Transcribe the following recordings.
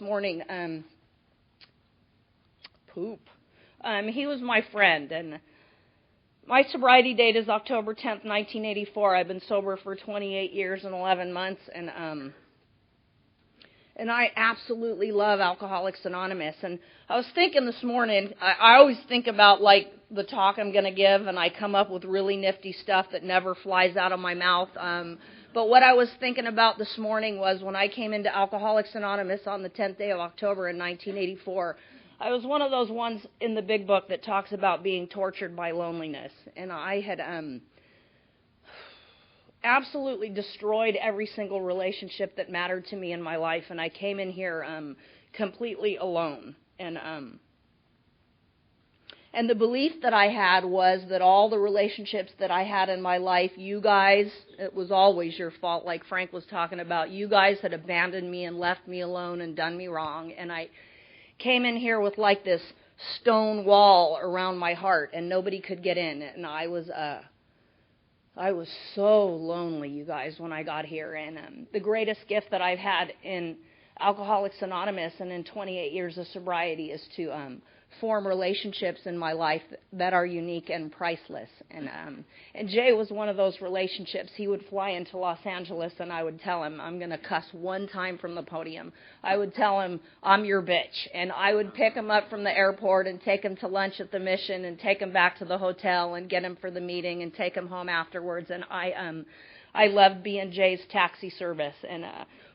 morning. He was my friend, and my sobriety date is October 10th, 1984. I've been sober for 28 years and 11 months, and I absolutely love Alcoholics Anonymous. And I was thinking this morning, I always think about, like, the talk I'm going to give, and I come up with really nifty stuff that never flies out of my mouth. But what I was thinking about this morning was when I came into Alcoholics Anonymous on the 10th day of October in 1984, I was one of those ones in the big book that talks about being tortured by loneliness. And I had absolutely destroyed every single relationship that mattered to me in my life. And I came in here completely alone. And the belief that I had was that all the relationships that I had in my life, you guys, it was always your fault, like Frank was talking about. You guys had abandoned me and left me alone and done me wrong. And I came in here with like this stone wall around my heart, and nobody could get in. And I was so lonely, you guys, when I got here. And the greatest gift that I've had in Alcoholics Anonymous and in 28 years of sobriety is to form relationships in my life that are unique and priceless. And Jay was one of those relationships. He would fly into Los Angeles, and I would tell him, I'm going to cuss one time from the podium. I would tell him, I'm your bitch. And I would pick him up from the airport and take him to lunch at the Mission and take him back to the hotel and get him for the meeting and take him home afterwards. And I loved being Jay's taxi service. And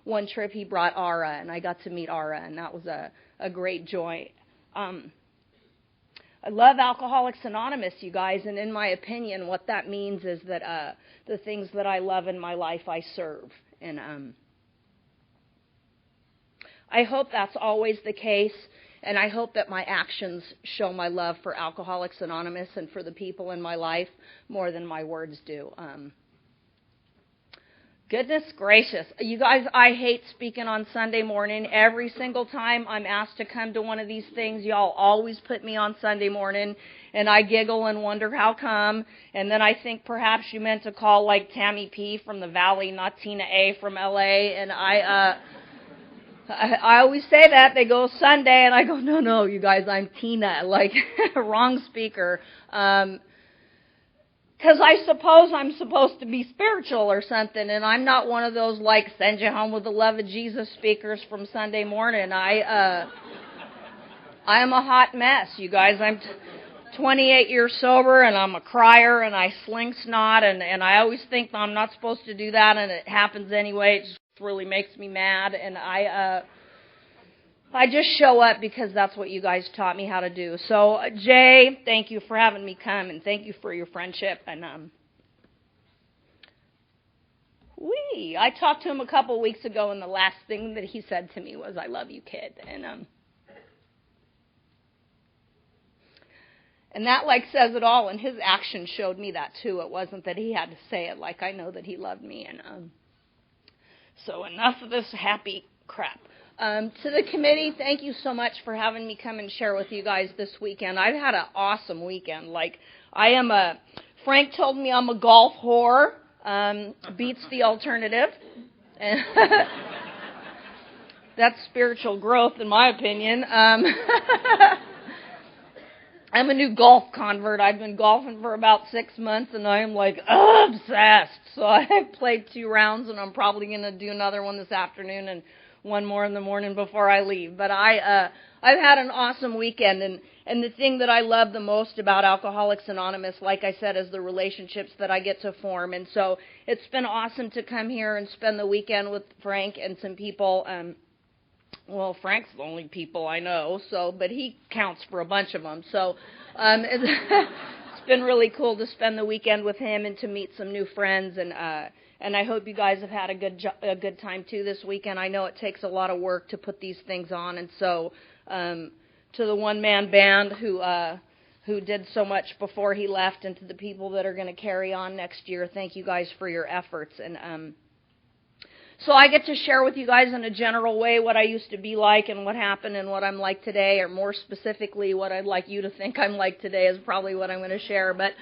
one trip he brought Ara, and I got to meet Ara, and that was a great joy. I love Alcoholics Anonymous, you guys, and in my opinion, what that means is that the things that I love in my life, I serve. And I hope that's always the case, and I hope that my actions show my love for Alcoholics Anonymous and for the people in my life more than my words do. Goodness gracious. You guys, I hate speaking on Sunday morning. Every single time I'm asked to come to one of these things, y'all always put me on Sunday morning, and I giggle and wonder how come. And then I think perhaps you meant to call like Tammy P. from the Valley, not Tina A. from L.A. And I always say that. They go Sunday, and I go, no, you guys, I'm Tina. Like, wrong speaker. Because I suppose I'm supposed to be spiritual or something, and I'm not one of those, like, send you home with the love of Jesus speakers from Sunday morning. I am a hot mess, you guys. I'm 28 years sober, and I'm a crier, and I sling snot, and I always think I'm not supposed to do that, and it happens anyway. It just really makes me mad, and I just show up because that's what you guys taught me how to do. So, Jay, thank you for having me come, and thank you for your friendship. And I talked to him a couple weeks ago, and the last thing that he said to me was, "I love you, kid." And that like says it all. And his actions showed me that too. It wasn't that he had to say it. Like I know that he loved me. And so enough of this happy crap. To the committee, thank you so much for having me come and share with you guys this weekend. I've had an awesome weekend. Like, Frank told me I'm a golf whore, beats the alternative. That's spiritual growth, in my opinion. I'm a new golf convert. I've been golfing for about 6 months, and I am, like, obsessed. So I played 2 rounds, and I'm probably going to do another one this afternoon, and one more in the morning before I leave. But I've had an awesome weekend, and the thing that I love the most about Alcoholics Anonymous, like I said, is the relationships that I get to form. And so it's been awesome to come here and spend the weekend with Frank and some people. Well, Frank's the only people I know, but he counts for a bunch of them. So it's been really cool to spend the weekend with him and to meet some new friends. And I hope you guys have had a good time, too, this weekend. I know it takes a lot of work to put these things on. And so to the one-man band who did so much before he left, and to the people that are going to carry on next year, thank you guys for your efforts. And so I get to share with you guys in a general way what I used to be like and what happened and what I'm like today, or more specifically, what I'd like you to think I'm like today is probably what I'm going to share. But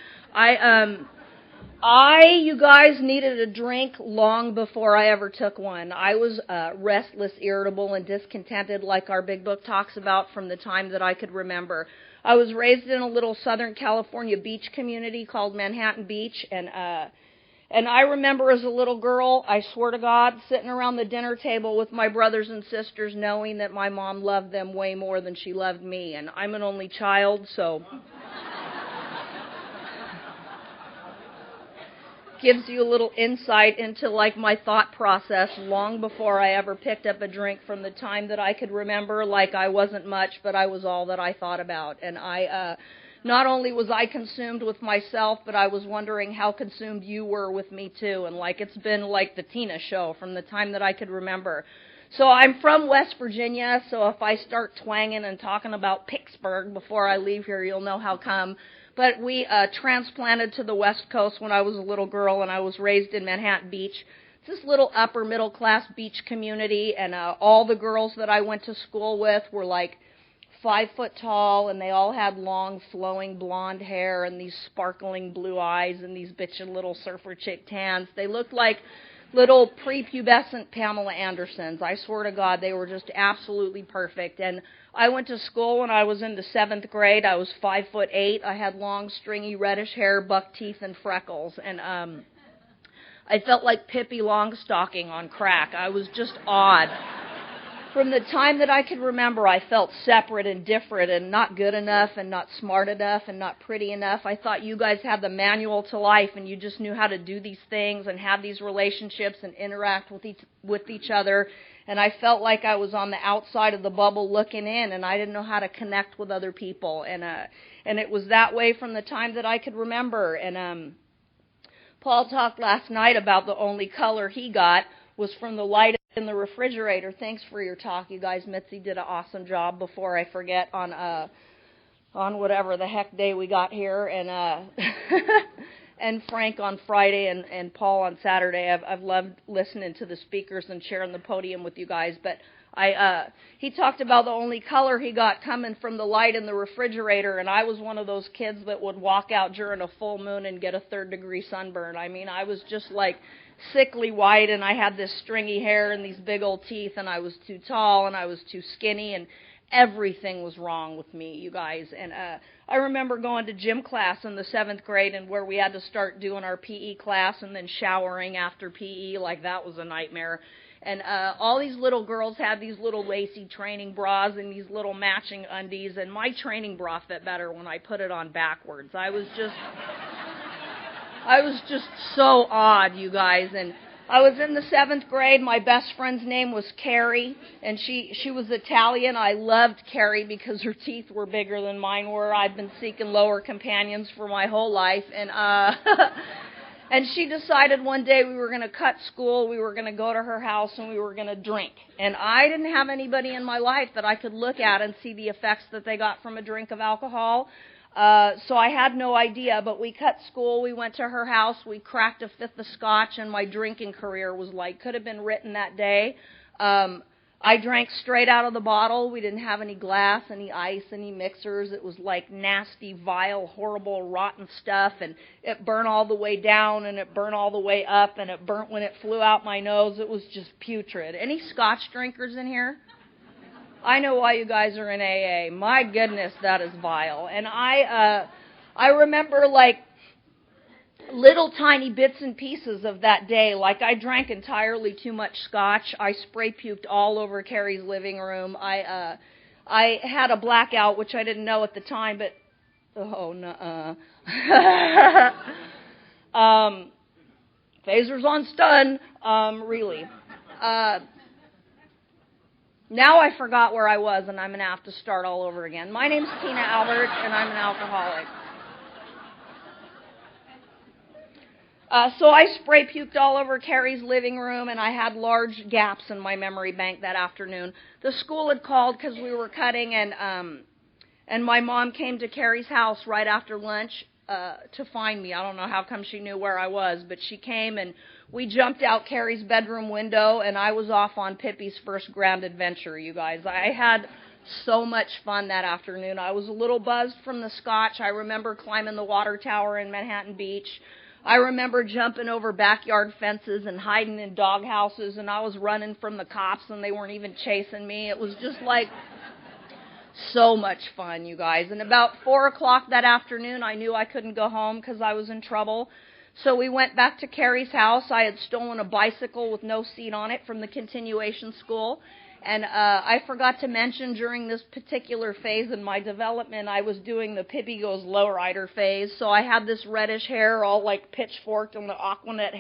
You guys, needed a drink long before I ever took one. I was restless, irritable, and discontented, like our big book talks about, from the time that I could remember. I was raised in a little Southern California beach community called Manhattan Beach, and I remember as a little girl, I swear to God, sitting around the dinner table with my brothers and sisters, knowing that my mom loved them way more than she loved me, and I'm an only child, so gives you a little insight into like my thought process long before I ever picked up a drink, from the time that I could remember. Like, I wasn't much, but I was all that I thought about. And not only was I consumed with myself, but I was wondering how consumed you were with me too. And like, it's been like the Tina show from the time that I could remember. So I'm from West Virginia, so if I start twanging and talking about Pittsburgh before I leave here, you'll know how come. But we transplanted to the West Coast when I was a little girl, and I was raised in Manhattan Beach. It's this little upper middle class beach community, and all the girls that I went to school with were like 5 foot tall, and they all had long flowing blonde hair and these sparkling blue eyes and these bitchin' little surfer chick tans. They looked like little prepubescent Pamela Andersons. I swear to God, they were just absolutely perfect. And I went to school when I was in the 7th grade. I was 5'8". I had long, stringy, reddish hair, buck teeth, and freckles. And I felt like Pippi Longstocking on crack. I was just odd. From the time that I could remember, I felt separate and different and not good enough and not smart enough and not pretty enough. I thought you guys had the manual to life and you just knew how to do these things and have these relationships and interact with each other. And I felt like I was on the outside of the bubble looking in, and I didn't know how to connect with other people. And it was that way from the time that I could remember. And Paul talked last night about the only color he got was from the light in the refrigerator. Thanks for your talk, you guys. Mitzi did an awesome job, before I forget, on whatever the heck day we got here, and and Frank on Friday, and Paul on Saturday. I've loved listening to the speakers and sharing the podium with you guys. But he talked about the only color he got coming from the light in the refrigerator, and I was one of those kids that would walk out during a full moon and get a 3rd-degree sunburn. I mean, I was just like sickly white, and I had this stringy hair and these big old teeth, and I was too tall, and I was too skinny, and everything was wrong with me, you guys. And I remember going to gym class in the 7th grade, and where we had to start doing our PE class and then showering after PE. Like, that was a nightmare. And all these little girls had these little lacy training bras and these little matching undies, and my training bra fit better when I put it on backwards. I was just so odd, you guys. And I was in the 7th grade. My best friend's name was Carrie, and she was Italian. I loved Carrie because her teeth were bigger than mine were. I'd been seeking lower companions for my whole life. And and she decided one day we were going to cut school, we were going to go to her house, and we were going to drink. And I didn't have anybody in my life that I could look at and see the effects that they got from a drink of alcohol. So I had no idea, but we cut school, we went to her house, we cracked a 5th of scotch, and my drinking career was like, could have been written that day. I drank straight out of the bottle. We didn't have any glass, any ice, any mixers. It was like nasty, vile, horrible, rotten stuff, and it burned all the way down, and it burned all the way up, and it burnt when it flew out my nose. It was just putrid. Any scotch drinkers in here? I know why you guys are in AA. My goodness, that is vile. And I remember like little tiny bits and pieces of that day. Like, I drank entirely too much scotch. I spray puked all over Carrie's living room. I had a blackout, which I didn't know at the time, but phasers on stun, really. Now I forgot where I was, and I'm going to have to start all over again. My name's Tina Albert, and I'm an alcoholic. So I spray puked all over Carrie's living room, and I had large gaps in my memory bank that afternoon. The school had called because we were cutting, and my mom came to Carrie's house right after lunch to find me. I don't know how come she knew where I was, but she came, and we jumped out Carrie's bedroom window, and I was off on Pippi's first grand adventure, you guys. I had so much fun that afternoon. I was a little buzzed from the scotch. I remember climbing the water tower in Manhattan Beach. I remember jumping over backyard fences and hiding in dog houses, and I was running from the cops, and they weren't even chasing me. It was just like so much fun, you guys. And about 4 o'clock that afternoon, I knew I couldn't go home because I was in trouble. So we went back to Carrie's house. I had stolen a bicycle with no seat on it from the continuation school. And I forgot to mention during this particular phase in my development, I was doing the Pippi Goes Lowrider phase. So I had this reddish hair all like pitchforked on the Aquanet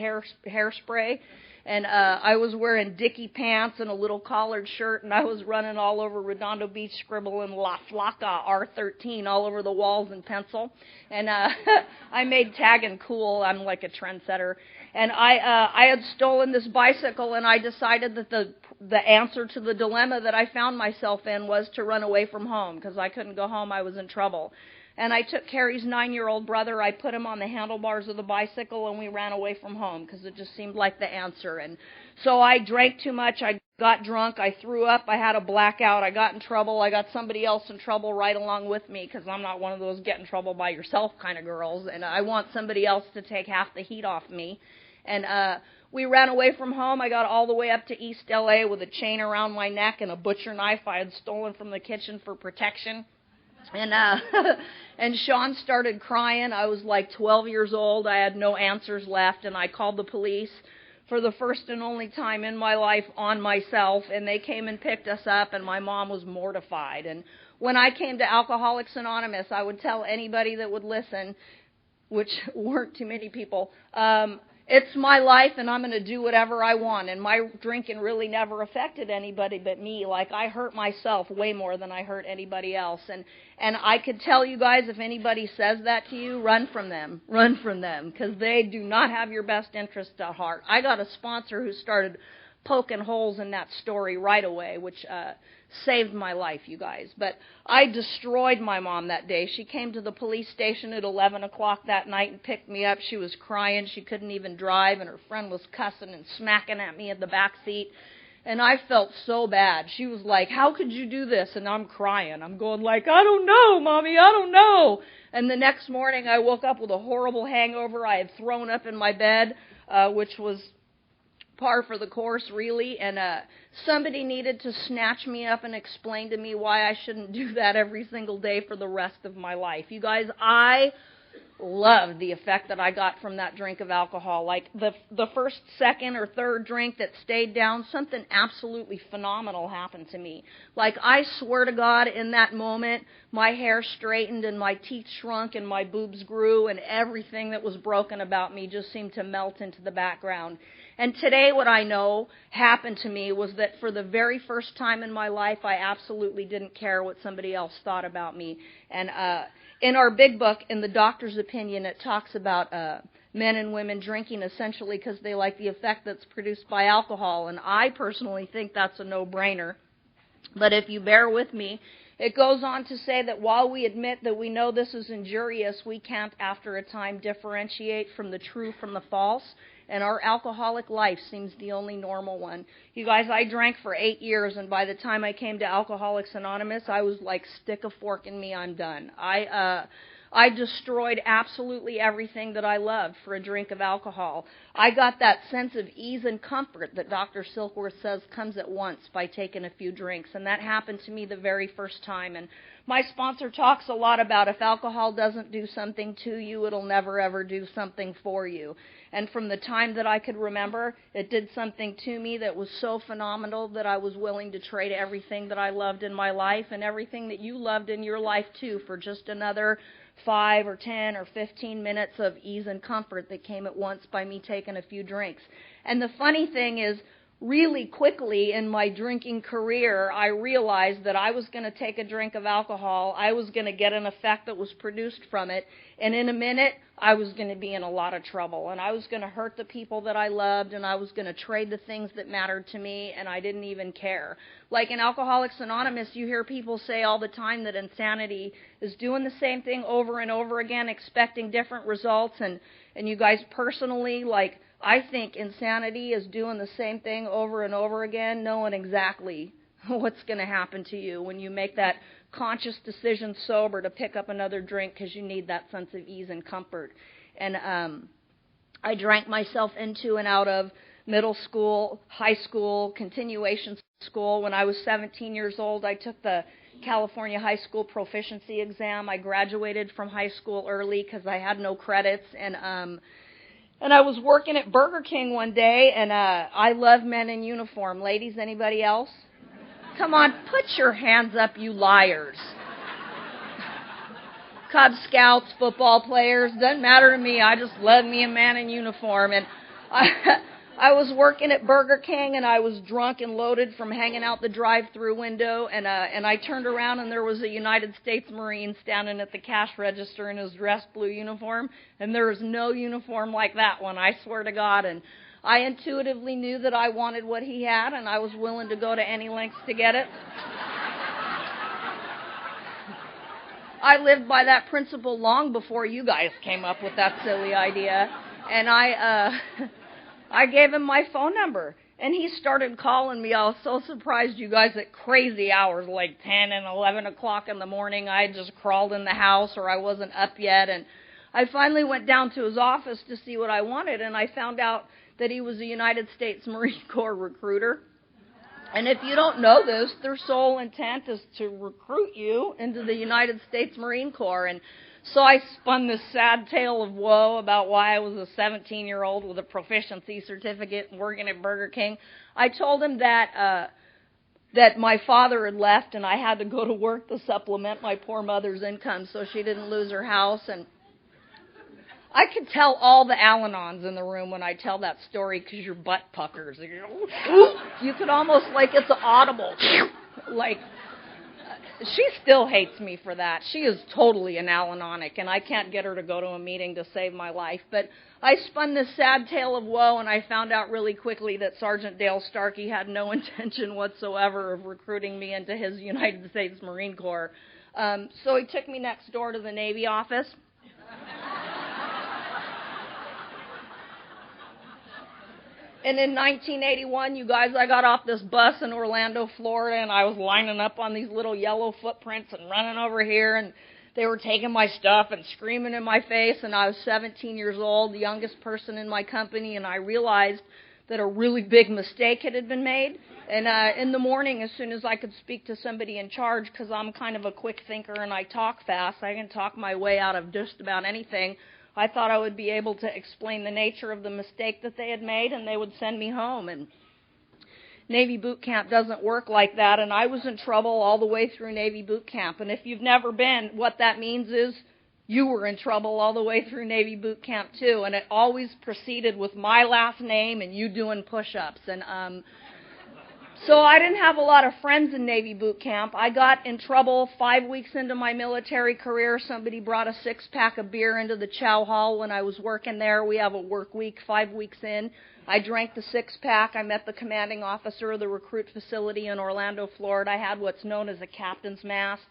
hairspray. And I was wearing dicky pants and a little collared shirt, and I was running all over Redondo Beach scribbling La Flaca R13 all over the walls in pencil. And I made tagging cool. I'm like a trendsetter. And I had stolen this bicycle, and I decided that the answer to the dilemma that I found myself in was to run away from home because I couldn't go home. I was in trouble. And I took Carrie's 9-year-old brother, I put him on the handlebars of the bicycle, and we ran away from home because it just seemed like the answer. And so I drank too much, I got drunk, I threw up, I had a blackout, I got in trouble, I got somebody else in trouble right along with me because I'm not one of those get in trouble by yourself kind of girls, and I want somebody else to take half the heat off me. And we ran away from home. I got all the way up to East L.A. with a chain around my neck and a butcher knife I had stolen from the kitchen for protection. And and Sean started crying. I was like 12 years old. I had no answers left, and I called the police for the first and only time in my life on myself, and they came and picked us up, and my mom was mortified. And when I came to Alcoholics Anonymous, I would tell anybody that would listen, which weren't too many people, it's my life, and I'm going to do whatever I want. And my drinking really never affected anybody but me. Like, I hurt myself way more than I hurt anybody else. And I could tell you guys, if anybody says that to you, run from them. Run from them, because they do not have your best interest at heart. I got a sponsor who started poking holes in that story right away, which saved my life, you guys. But I destroyed my mom that day. She came to the police station at 11 o'clock that night and picked me up. She was crying. She couldn't even drive, and her friend was cussing and smacking at me in the back seat. And I felt so bad. She was like, "How could you do this?" And I'm crying. I'm going like, "I don't know, Mommy, I don't know." And the next morning I woke up with a horrible hangover. I had thrown up in my bed, which was par for the course, really, and somebody needed to snatch me up and explain to me why I shouldn't do that every single day for the rest of my life. You guys, I loved the effect that I got from that drink of alcohol. Like the first, second, or third drink that stayed down, something absolutely phenomenal happened to me. Like, I swear to God, in that moment, my hair straightened and my teeth shrunk and my boobs grew, and everything that was broken about me just seemed to melt into the background. And today what I know happened to me was that for the very first time in my life, I absolutely didn't care what somebody else thought about me. And in our big book, in the doctor's opinion, it talks about men and women drinking essentially because they like the effect that's produced by alcohol. And I personally think that's a no-brainer. But if you bear with me, it goes on to say that while we admit that we know this is injurious, we can't, after a time, differentiate from the true from the false. And our alcoholic life seems the only normal one. You guys, I drank for 8 years, and by the time I came to Alcoholics Anonymous, I was like, stick a fork in me, I'm done. I destroyed absolutely everything that I loved for a drink of alcohol. I got that sense of ease and comfort that Dr. Silkworth says comes at once by taking a few drinks, and that happened to me the very first time. And my sponsor talks a lot about if alcohol doesn't do something to you, it'll never ever do something for you. And from the time that I could remember, it did something to me that was so phenomenal that I was willing to trade everything that I loved in my life and everything that you loved in your life too for just another 5 or 10 or 15 minutes of ease and comfort that came at once by me taking a few drinks. And the funny thing is, really quickly in my drinking career, I realized that I was going to take a drink of alcohol, I was going to get an effect that was produced from it, and in a minute, I was going to be in a lot of trouble, and I was going to hurt the people that I loved, and I was going to trade the things that mattered to me, and I didn't even care. Like in Alcoholics Anonymous, you hear people say all the time that insanity is doing the same thing over and over again, expecting different results, and you guys personally, like, I think insanity is doing the same thing over and over again, knowing exactly what's going to happen to you when you make that conscious decision sober to pick up another drink because you need that sense of ease and comfort. And I drank myself into and out of middle school, high school, continuation school. When I was 17 years old, I took the California High School Proficiency Exam. I graduated from high school early because I had no credits, and I was working at Burger King one day, and I love men in uniform. Ladies, anybody else? Come on, put your hands up, you liars. Cub Scouts, football players, doesn't matter to me. I just love me a man in uniform. And I was working at Burger King, and I was drunk and loaded from hanging out the drive-through window, and I turned around, and there was a United States Marine standing at the cash register in his dress blue uniform, and there was no uniform like that one, I swear to God. And I intuitively knew that I wanted what he had, and I was willing to go to any lengths to get it. I lived by that principle long before you guys came up with that silly idea, and I gave him my phone number, and he started calling me. I was so surprised, you guys, at crazy hours, like 10 and 11 o'clock in the morning. I had just crawled in the house, or I wasn't up yet, and I finally went down to his office to see what I wanted, and I found out that he was a United States Marine Corps recruiter. And if you don't know this, their sole intent is to recruit you into the United States Marine Corps. And so I spun this sad tale of woe about why I was a 17-year-old with a proficiency certificate and working at Burger King. I told him that my father had left and I had to go to work to supplement my poor mother's income so she didn't lose her house. And I could tell all the Al-Anons in the room when I tell that story because your butt puckers. You could almost, like it's audible. Like, she still hates me for that. She is totally an Al-Anonic, and I can't get her to go to a meeting to save my life. But I spun this sad tale of woe, and I found out really quickly that Sergeant Dale Starkey had no intention whatsoever of recruiting me into his United States Marine Corps. So he took me next door to the Navy office. And in 1981, you guys, I got off this bus in Orlando, Florida, and I was lining up on these little yellow footprints and running over here, and they were taking my stuff and screaming in my face, and I was 17 years old, the youngest person in my company, and I realized that a really big mistake had been made. And in the morning, as soon as I could speak to somebody in charge, because I'm kind of a quick thinker and I talk fast, I can talk my way out of just about anything, I thought I would be able to explain the nature of the mistake that they had made, and they would send me home. And Navy boot camp doesn't work like that, and I was in trouble all the way through Navy boot camp. And if you've never been, what that means is you were in trouble all the way through Navy boot camp too. And it always proceeded with my last name and you doing push-ups. And so I didn't have a lot of friends in Navy boot camp. I got in trouble 5 weeks into my military career. Somebody brought a 6-pack of beer into the chow hall when I was working there. We have a work week 5 weeks in. I drank the 6-pack. I met the commanding officer of the recruit facility in Orlando, Florida. I had what's known as a captain's mast.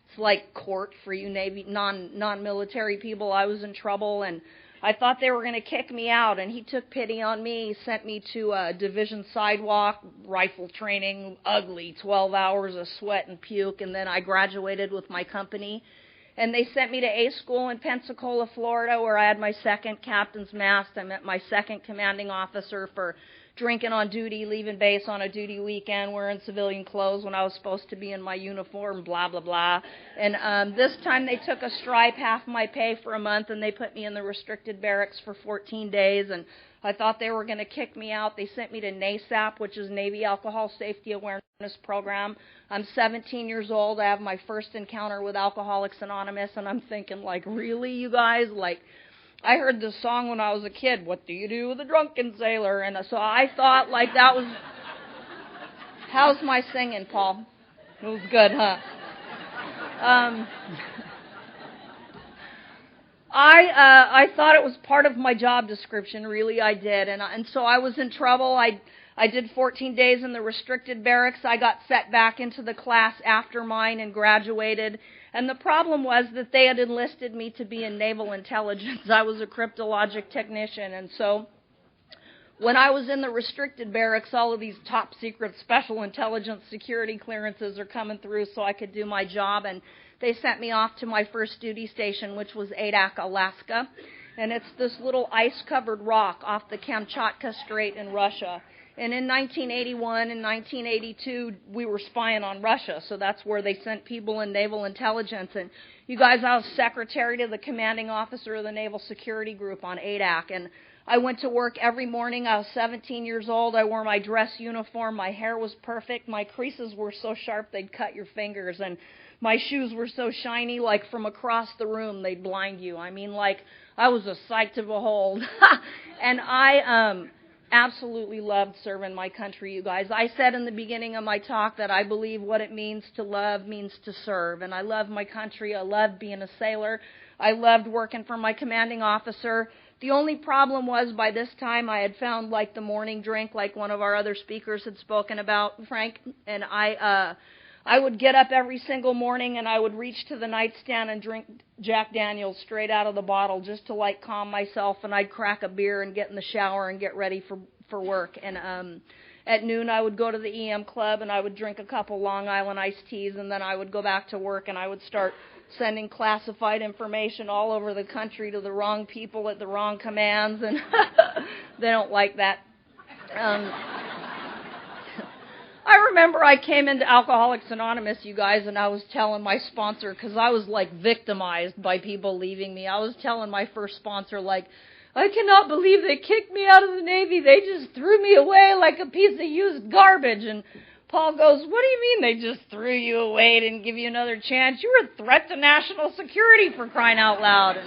It's like court for you Navy non-military people. I was in trouble, and I thought they were going to kick me out, and he took pity on me. He sent me to a division sidewalk, rifle training, ugly, 12 hours of sweat and puke, and then I graduated with my company. And they sent me to A School in Pensacola, Florida, where I had my second captain's mast. I met my second commanding officer for drinking on duty, leaving base on a duty weekend, wearing civilian clothes when I was supposed to be in my uniform, blah, blah, blah. And this time they took a stripe, half my pay for a month, and they put me in the restricted barracks for 14 days. And I thought they were going to kick me out. They sent me to NASAP, which is Navy Alcohol Safety Awareness Program. I'm 17 years old. I have my first encounter with Alcoholics Anonymous, and I'm thinking, like, really, you guys? Like, I heard this song when I was a kid, what do you do with a drunken sailor? And so I thought, like, that was... How's my singing, Paul? It was good, huh? I thought it was part of my job description, really I did. And so I was in trouble. I did 14 days in the restricted barracks. I got set back into the class after mine and graduated. And the problem was that they had enlisted me to be in naval intelligence. I was a cryptologic technician. And so when I was in the restricted barracks, all of these top secret special intelligence security clearances are coming through so I could do my job. And they sent me off to my first duty station, which was Adak, Alaska. And it's this little ice-covered rock off the Kamchatka Strait in Russia. And in 1981 and 1982, we were spying on Russia, so that's where they sent people in naval intelligence. And you guys, I was secretary to the commanding officer of the Naval Security Group on ADAC, and I went to work every morning. I was 17 years old. I wore my dress uniform. My hair was perfect. My creases were so sharp they'd cut your fingers, and my shoes were so shiny, like from across the room, they'd blind you. I mean, like, I was a sight to behold. And I absolutely loved serving my country, you guys. I said in the beginning of my talk that I believe what it means to love means to serve. And I love my country. I love being a sailor. I loved working for my commanding officer. The only problem was by this time I had found like the morning drink, like one of our other speakers had spoken about, Frank. And I would get up every single morning and I would reach to the nightstand and drink Jack Daniels straight out of the bottle just to like calm myself, and I'd crack a beer and get in the shower and get ready for work. And at noon I would go to the EM Club and I would drink a couple Long Island iced teas, and then I would go back to work and I would start sending classified information all over the country to the wrong people at the wrong commands, and they don't like that. I remember I came into Alcoholics Anonymous, you guys, and I was telling my sponsor, because I was, like, victimized by people leaving me. I was telling my first sponsor, like, I cannot believe they kicked me out of the Navy. They just threw me away like a piece of used garbage. And Paul goes, what do you mean they just threw you away, didn't give you another chance? You were a threat to national security, for crying out loud.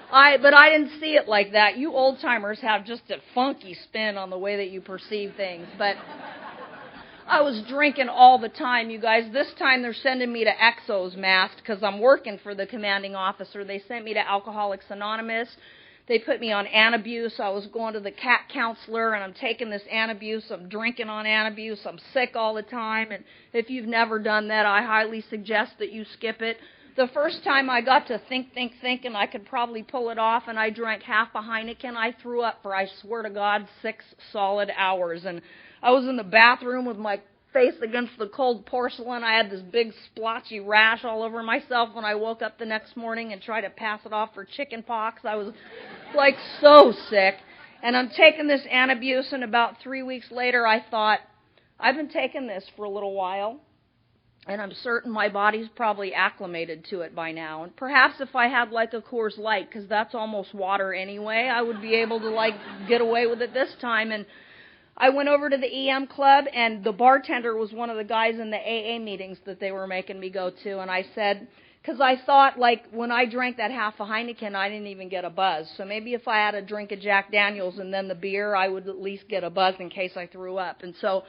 But I didn't see it like that. You old-timers have just a funky spin on the way that you perceive things. But I was drinking all the time, you guys. This time they're sending me to Exos Mast because I'm working for the commanding officer. They sent me to Alcoholics Anonymous. They put me on Antabuse. I was going to the cat counselor, and I'm taking this Antabuse. I'm drinking on Antabuse. I'm sick all the time. And if you've never done that, I highly suggest that you skip it. The first time I got to think, and I could probably pull it off, and I drank half a Heineken, I threw up for, I swear to God, 6 solid hours. And I was in the bathroom with my face against the cold porcelain. I had this big splotchy rash all over myself when I woke up the next morning and tried to pass it off for chicken pox. I was like so sick. And I'm taking this Antabuse, and about 3 weeks later I thought, I've been taking this for a little while, and I'm certain my body's probably acclimated to it by now. And perhaps if I had like a Coors Light, because that's almost water anyway, I would be able to like get away with it this time. And I went over to the EM Club, and the bartender was one of the guys in the AA meetings that they were making me go to. And I said, because I thought, like, when I drank that half a Heineken, I didn't even get a buzz. So maybe if I had a drink of Jack Daniels and then the beer, I would at least get a buzz in case I threw up. And so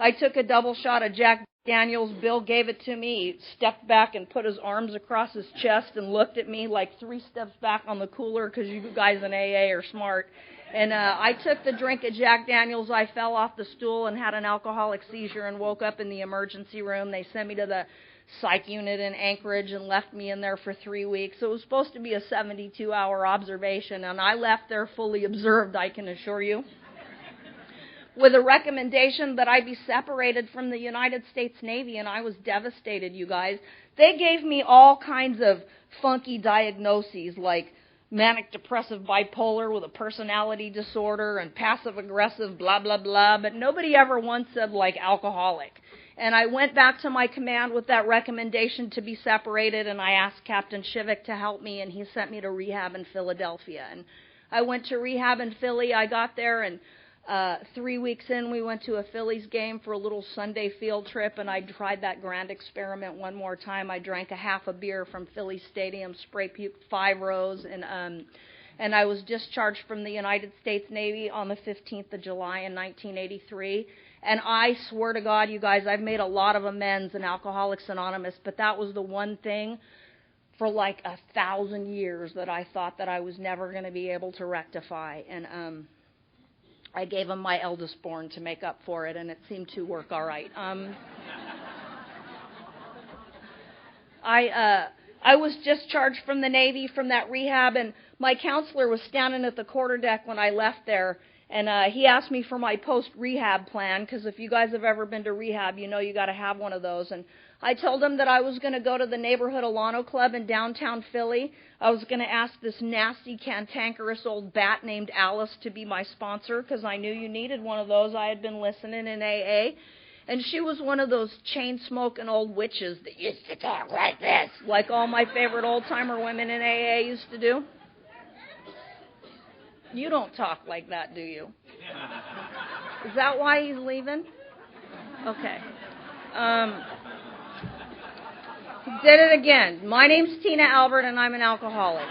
I took a double shot of Jack Daniels. Bill gave it to me. He stepped back and put his arms across his chest and looked at me like 3 steps back on the cooler, because you guys in AA are smart. And I took the drink of Jack Daniels. I fell off the stool and had an alcoholic seizure and woke up in the emergency room. They sent me to the psych unit in Anchorage and left me in there for 3 weeks. It was supposed to be a 72-hour observation, and I left there fully observed, I can assure you, with a recommendation that I be separated from the United States Navy, and I was devastated, you guys. They gave me all kinds of funky diagnoses, like manic depressive bipolar with a personality disorder and passive aggressive blah blah blah, but nobody ever once said like alcoholic. And I went back to my command with that recommendation to be separated, and I asked Captain Shivik to help me, and he sent me to rehab in Philadelphia. And I went to rehab in Philly. I got there, and 3 weeks in, we went to a Phillies game for a little Sunday field trip, and I tried that grand experiment one more time. I drank a half a beer from Philly Stadium, spray puked 5 rows, and I was discharged from the United States Navy on the 15th of July in 1983. And I swear to God, you guys, I've made a lot of amends in Alcoholics Anonymous, but that was the one thing for like 1,000 years that I thought that I was never going to be able to rectify. And I gave him my eldest born to make up for it, and it seemed to work all right. I was discharged from the Navy from that rehab, and my counselor was standing at the quarterdeck when I left there, and he asked me for my post-rehab plan, because if you guys have ever been to rehab, you know you got to have one of those. And I told him that I was going to go to the neighborhood Alano Club in downtown Philly. I was going to ask this nasty, cantankerous old bat named Alice to be my sponsor because I knew you needed one of those. I had been listening in AA. And she was one of those chain-smoking old witches that used to talk like this, like all my favorite old-timer women in AA used to do. You don't talk like that, do you? Is that why he's leaving? Okay. Did it again. My name's Tina Albert, and I'm an alcoholic.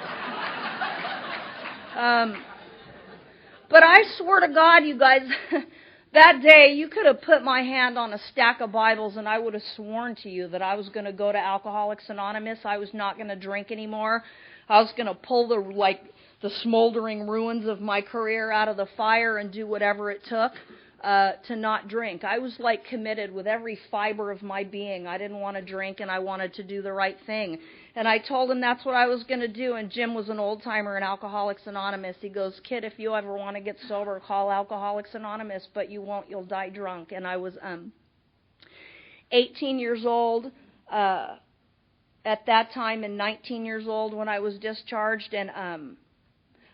But I swear to God, you guys... That day, you could have put my hand on a stack of Bibles and I would have sworn to you that I was going to go to Alcoholics Anonymous. I was not going to drink anymore. I was going to pull the smoldering ruins of my career out of the fire and do whatever it took to not drink. I was committed with every fiber of my being. I didn't want to drink and I wanted to do the right thing. And I told him that's what I was going to do. And Jim was an old-timer in Alcoholics Anonymous. He goes, "Kid, if you ever want to get sober, call Alcoholics Anonymous, but you won't. You'll die drunk." And I was 18 years old at that time and 19 years old when I was discharged. And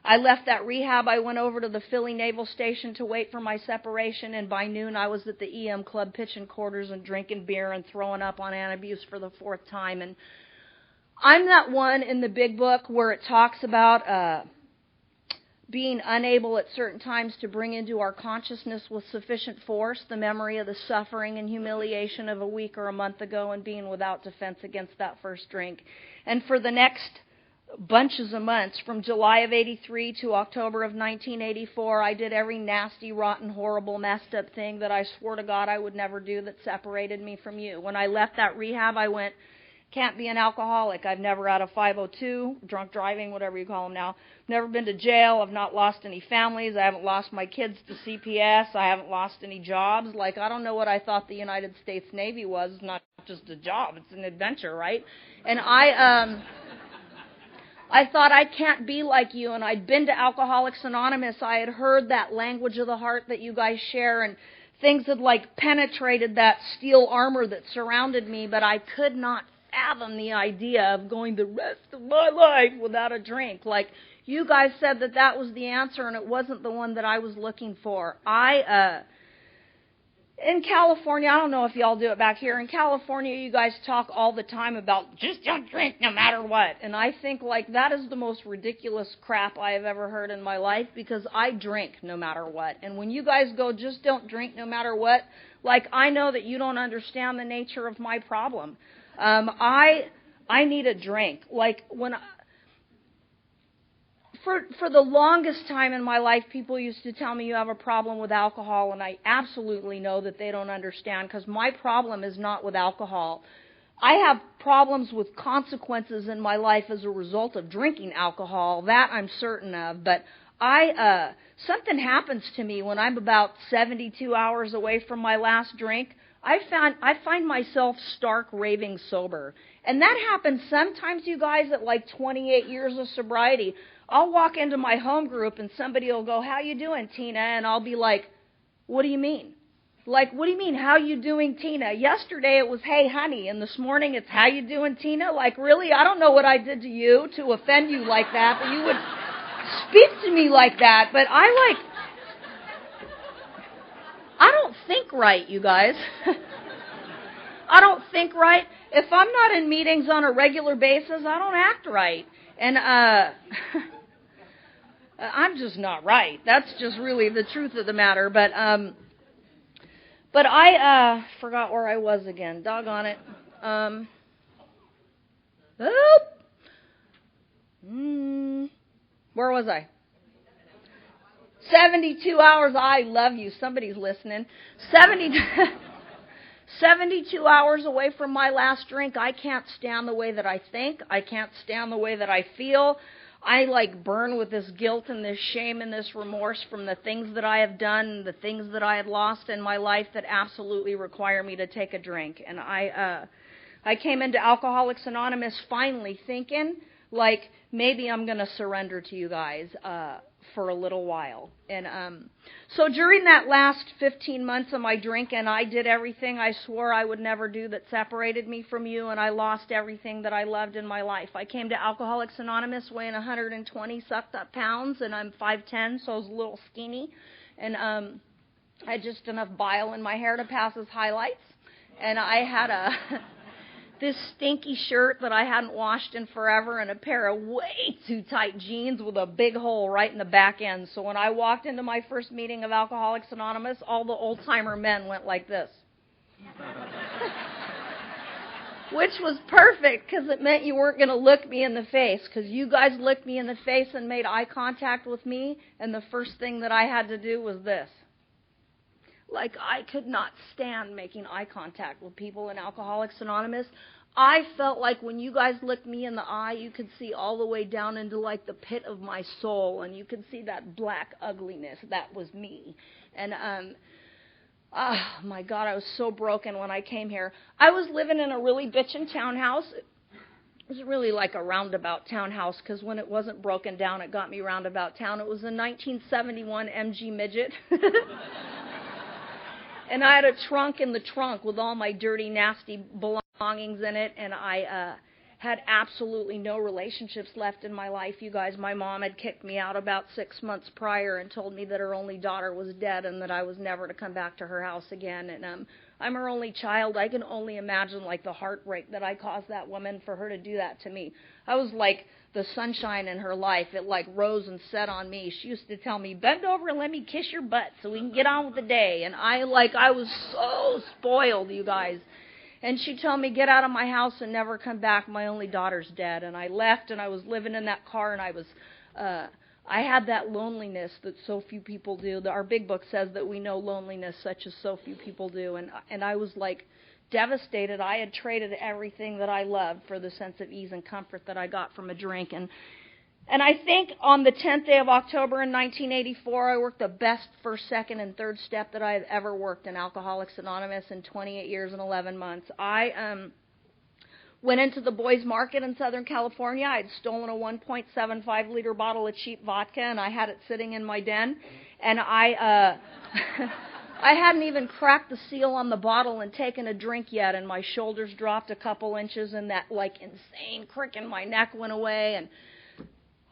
I left that rehab. I went over to the Philly Naval Station to wait for my separation. And by noon, I was at the EM Club pitching quarters and drinking beer and throwing up on antabuse for the 4th time. And I'm that one in the big book where it talks about being unable at certain times to bring into our consciousness with sufficient force the memory of the suffering and humiliation of a week or a month ago and being without defense against that first drink. And for the next bunches of months, from July of 83 to October of 1984, I did every nasty, rotten, horrible, messed up thing that I swore to God I would never do that separated me from you. When I left that rehab, I went, can't be an alcoholic. I've never had a 502, drunk driving, whatever you call them now. Never been to jail. I've not lost any families. I haven't lost my kids to CPS. I haven't lost any jobs. I don't know what I thought the United States Navy was. It's not just a job. It's an adventure, right? And I thought I can't be like you. And I'd been to Alcoholics Anonymous. I had heard that language of the heart that you guys share, and things had penetrated that steel armor that surrounded me, but I could not fathom the idea of going the rest of my life without a drink. You guys said that was the answer, and it wasn't the one that I was looking for. In California, I don't know if y'all do it back here. In California, you guys talk all the time about just don't drink no matter what. And I think that is the most ridiculous crap I have ever heard in my life, because I drink no matter what. And when you guys go just don't drink no matter what, I know that you don't understand the nature of my problem. I need a drink. For the longest time in my life, people used to tell me you have a problem with alcohol, and I absolutely know that they don't understand, because my problem is not with alcohol. I have problems with consequences in my life as a result of drinking alcohol. That I'm certain of. But something happens to me when I'm about 72 hours away from my last drink. I find myself stark raving sober. And that happens sometimes, you guys, at 28 years of sobriety. I'll walk into my home group and somebody will go, "How you doing, Tina?" And I'll be like, "What do you mean? What do you mean, how you doing, Tina? Yesterday it was, 'Hey, honey,' and this morning it's, 'How you doing, Tina?' Really? I don't know what I did to you to offend you like that, but you would speak to me like that. But I don't think right, you guys. I don't think right. If I'm not in meetings on a regular basis, I don't act right. And I'm just not right. That's just really the truth of the matter. But I forgot where I was again. Doggone it. Where was I? 72 hours. I love you. Somebody's listening. 72 hours away from my last drink. I can't stand the way that I think. I can't stand the way that I feel. I burn with this guilt and this shame and this remorse from the things that I have done, the things that I have lost in my life that absolutely require me to take a drink. And I came into Alcoholics Anonymous finally thinking maybe I'm going to surrender to you guys. for a little while. And so during that last 15 months of my drinking, I did everything I swore I would never do that separated me from you, and I lost everything that I loved in my life. I came to Alcoholics Anonymous weighing 120 sucked up pounds, and I'm 5'10", so I was a little skinny. And I had just enough bile in my hair to pass as highlights. And I had this stinky shirt that I hadn't washed in forever and a pair of way too tight jeans with a big hole right in the back end. So when I walked into my first meeting of Alcoholics Anonymous, all the old-timer men went like this. Which was perfect because it meant you weren't going to look me in the face, because you guys looked me in the face and made eye contact with me, and the first thing that I had to do was this. Like, I could not stand making eye contact with people in Alcoholics Anonymous. I felt like when you guys looked me in the eye, you could see all the way down into, like, the pit of my soul, and you could see that black ugliness. That was me. And, oh, my God, I was so broken when I came here. I was living in a really bitchin' townhouse. It was really like a roundabout townhouse, because when it wasn't broken down, it got me roundabout town. It was a 1971 MG Midget. And I had a trunk in the trunk with all my dirty, nasty belongings in it, and I had absolutely no relationships left in my life, you guys. My mom had kicked me out about 6 months prior and told me that her only daughter was dead and that I was never to come back to her house again. And I'm her only child. I can only imagine, like, the heartbreak that I caused that woman for her to do that to me. I was like the sunshine in her life. It, like, rose and set on me. She used to tell me, bend over and let me kiss your butt so we can get on with the day. And I was so spoiled, you guys. And she told me, get out of my house and never come back. My only daughter's dead. And I left, and I was living in that car, and I had that loneliness that so few people do. Our big book says that we know loneliness such as so few people do. And I was, like, devastated. I had traded everything that I loved for the sense of ease and comfort that I got from a drink. And I think on the 10th day of October in 1984, I worked the best first, second, and third step that I have ever worked in Alcoholics Anonymous in 28 years and 11 months. I went into the boys' market in Southern California. I had stolen a 1.75-liter bottle of cheap vodka, and I had it sitting in my den. And I hadn't even cracked the seal on the bottle and taken a drink yet, and my shoulders dropped a couple inches, and that, like, insane crick in my neck went away, and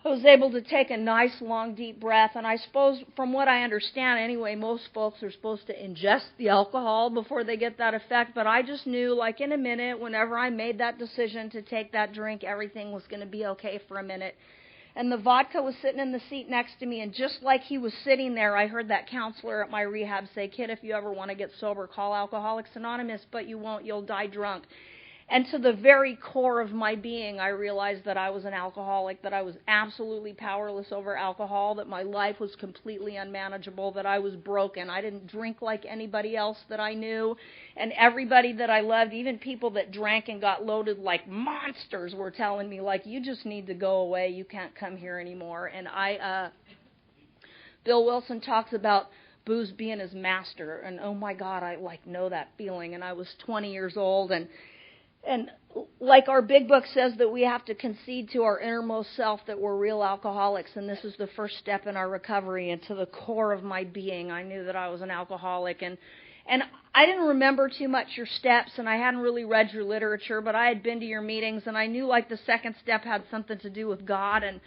I was able to take a nice, long, deep breath. And I suppose, from what I understand anyway, most folks are supposed to ingest the alcohol before they get that effect. But I just knew, like, in a minute, whenever I made that decision to take that drink, everything was going to be okay for a minute. And the vodka was sitting in the seat next to me. And just like he was sitting there, I heard that counselor at my rehab say, kid, if you ever want to get sober, call Alcoholics Anonymous, but you won't. You'll die drunk. And to the very core of my being, I realized that I was an alcoholic, that I was absolutely powerless over alcohol, that my life was completely unmanageable, that I was broken. I didn't drink like anybody else that I knew. And everybody that I loved, even people that drank and got loaded like monsters, were telling me, like, you just need to go away. You can't come here anymore. And Bill Wilson talks about booze being his master. And, oh, my God, I, like, know that feeling. And I was 20 years old, and like our big book says, that we have to concede to our innermost self that we're real alcoholics, and this is the first step in our recovery. And to the core of my being, I knew that I was an alcoholic. And I didn't remember too much your steps, and I hadn't really read your literature, but I had been to your meetings, and I knew, like, the second step had something to do with God. And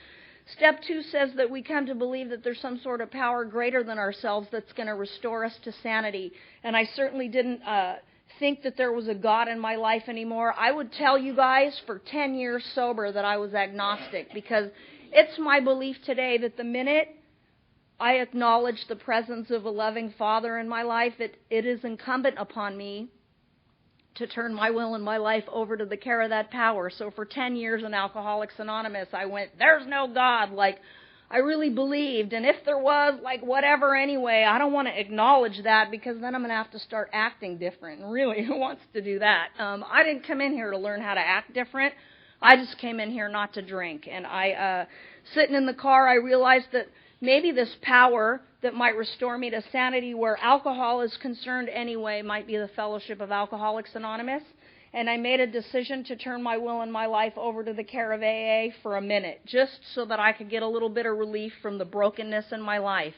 step 2 says that we come to believe that there's some sort of power greater than ourselves that's going to restore us to sanity. And I certainly didn't think that there was a God in my life anymore. I would tell you guys for 10 years sober that I was agnostic, because it's my belief today that the minute I acknowledge the presence of a loving Father in my life, it is incumbent upon me to turn my will and my life over to the care of that power. So for 10 years in Alcoholics Anonymous, I went, there's no God. Like, I really believed, and if there was, like, whatever anyway, I don't want to acknowledge that, because then I'm going to have to start acting different. And really, who wants to do that? I didn't come in here to learn how to act different. I just came in here not to drink. And sitting in the car, I realized that maybe this power that might restore me to sanity where alcohol is concerned anyway might be the Fellowship of Alcoholics Anonymous. and I made a decision to turn my will and my life over to the care of AA for a minute, just so that I could get a little bit of relief from the brokenness in my life.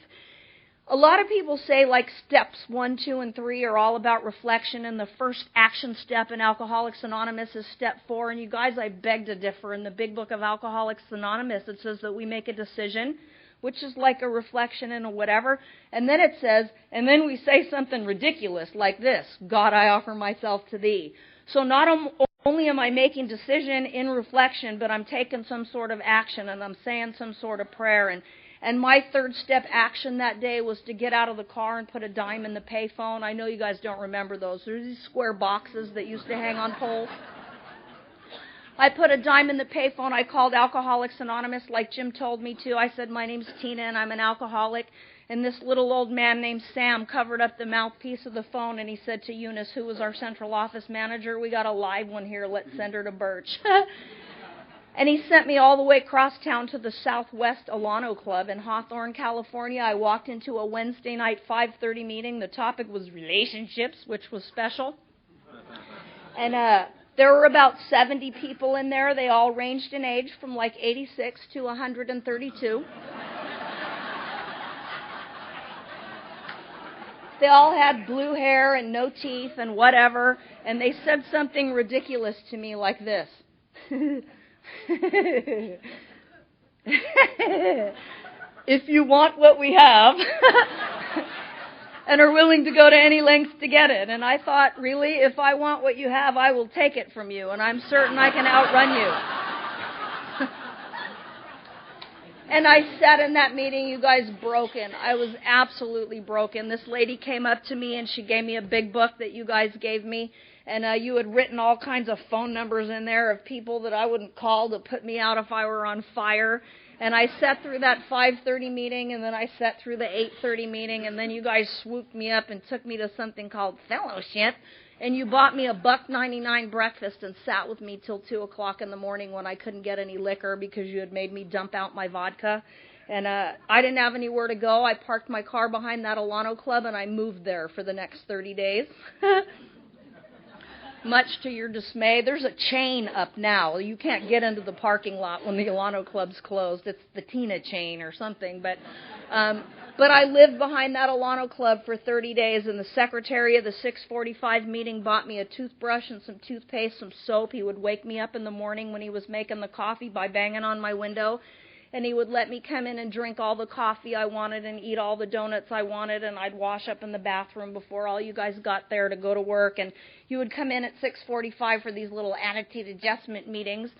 A lot of people say like steps 1, 2, and 3 are all about reflection, and the first action step in Alcoholics Anonymous is step 4. And you guys, I beg to differ. In the big book of Alcoholics Anonymous, it says that we make a decision, which is like a reflection and a whatever. And then it says, and then we say something ridiculous like this: God, I offer myself to thee. So not only am I making decision in reflection, but I'm taking some sort of action, and I'm saying some sort of prayer. And my third step action that day was to get out of the car and put a dime in the payphone. I know you guys don't remember those. There's these square boxes that used to hang on poles. I put a dime in the payphone. I called Alcoholics Anonymous like Jim told me to. I said, my name's Tina and I'm an alcoholic. And this little old man named Sam covered up the mouthpiece of the phone, and he said to Eunice, who was our central office manager, we got a live one here. Let's send her to Birch. And he sent me all the way across town to the Southwest Alano Club in Hawthorne, California. I walked into a Wednesday night 5:30 meeting. The topic was relationships, which was special. And there were about 70 people in there. They all ranged in age from like 86 to 132. They all had blue hair and no teeth and whatever. And they said something ridiculous to me like this. If you want what we have and are willing to go to any lengths to get it. And I thought, really, if I want what you have, I will take it from you, and I'm certain I can outrun you. And I sat in that meeting, you guys, broken. I was absolutely broken. This lady came up to me and she gave me a big book that you guys gave me. And you had written all kinds of phone numbers in there of people that I wouldn't call to put me out if I were on fire. And I sat through that 5:30 meeting, and then I sat through the 8:30 meeting, and then you guys swooped me up and took me to something called fellowship. And you bought me a $1.99 breakfast and sat with me till 2 o'clock in the morning when I couldn't get any liquor because you had made me dump out my vodka. And I didn't have anywhere to go. I parked my car behind that Alano Club, and I moved there for the next 30 days. Much to your dismay. There's a chain up now. You can't get into the parking lot when the Alano Club's closed. It's the Tina chain or something. But I lived behind that Alano Club for 30 days, and the secretary of the 6:45 meeting bought me a toothbrush and some toothpaste, some soap. He would wake me up in the morning when he was making the coffee by banging on my window. And he would let me come in and drink all the coffee I wanted and eat all the donuts I wanted, and I'd wash up in the bathroom before all you guys got there to go to work. And you would come in at 6:45 for these little attitude adjustment meetings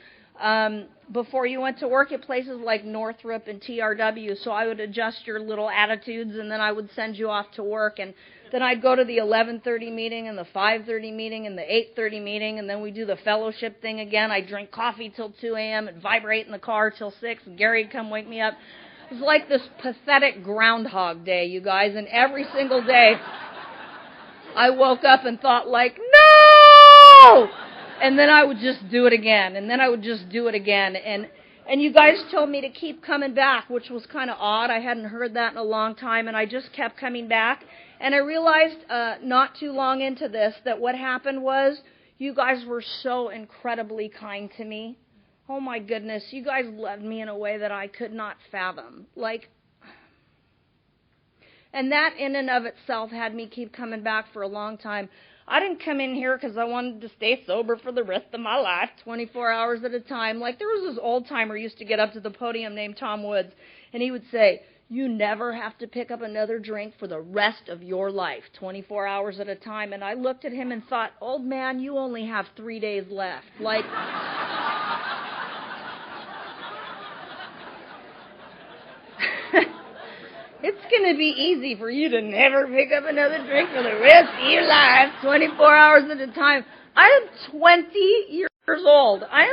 before you went to work at places like Northrop and TRW. So I would adjust your little attitudes, and then I would send you off to work. And then I'd go to the 11:30 meeting and the 5:30 meeting and the 8:30 meeting, and then we do the fellowship thing again. I'd drink coffee till 2 a.m. and vibrate in the car till 6, and Gary'd come wake me up. It was like this pathetic Groundhog Day, you guys, and every single day I woke up and thought like, no! And then I would just do it again, and then I would just do it again. And you guys told me to keep coming back, which was kind of odd. I hadn't heard that in a long time, and I just kept coming back. And I realized not too long into this that what happened was you guys were so incredibly kind to me. Oh, my goodness. You guys loved me in a way that I could not fathom. And that in and of itself had me keep coming back for a long time. I didn't come in here because I wanted to stay sober for the rest of my life, 24 hours at a time. Like, there was this old-timer who used to get up to the podium named Tom Woods, and he would say, you never have to pick up another drink for the rest of your life, 24 hours at a time. And I looked at him and thought, old man, you only have 3 days left. Like, it's going to be easy for you to never pick up another drink for the rest of your life, 24 hours at a time. I am 20 years old. I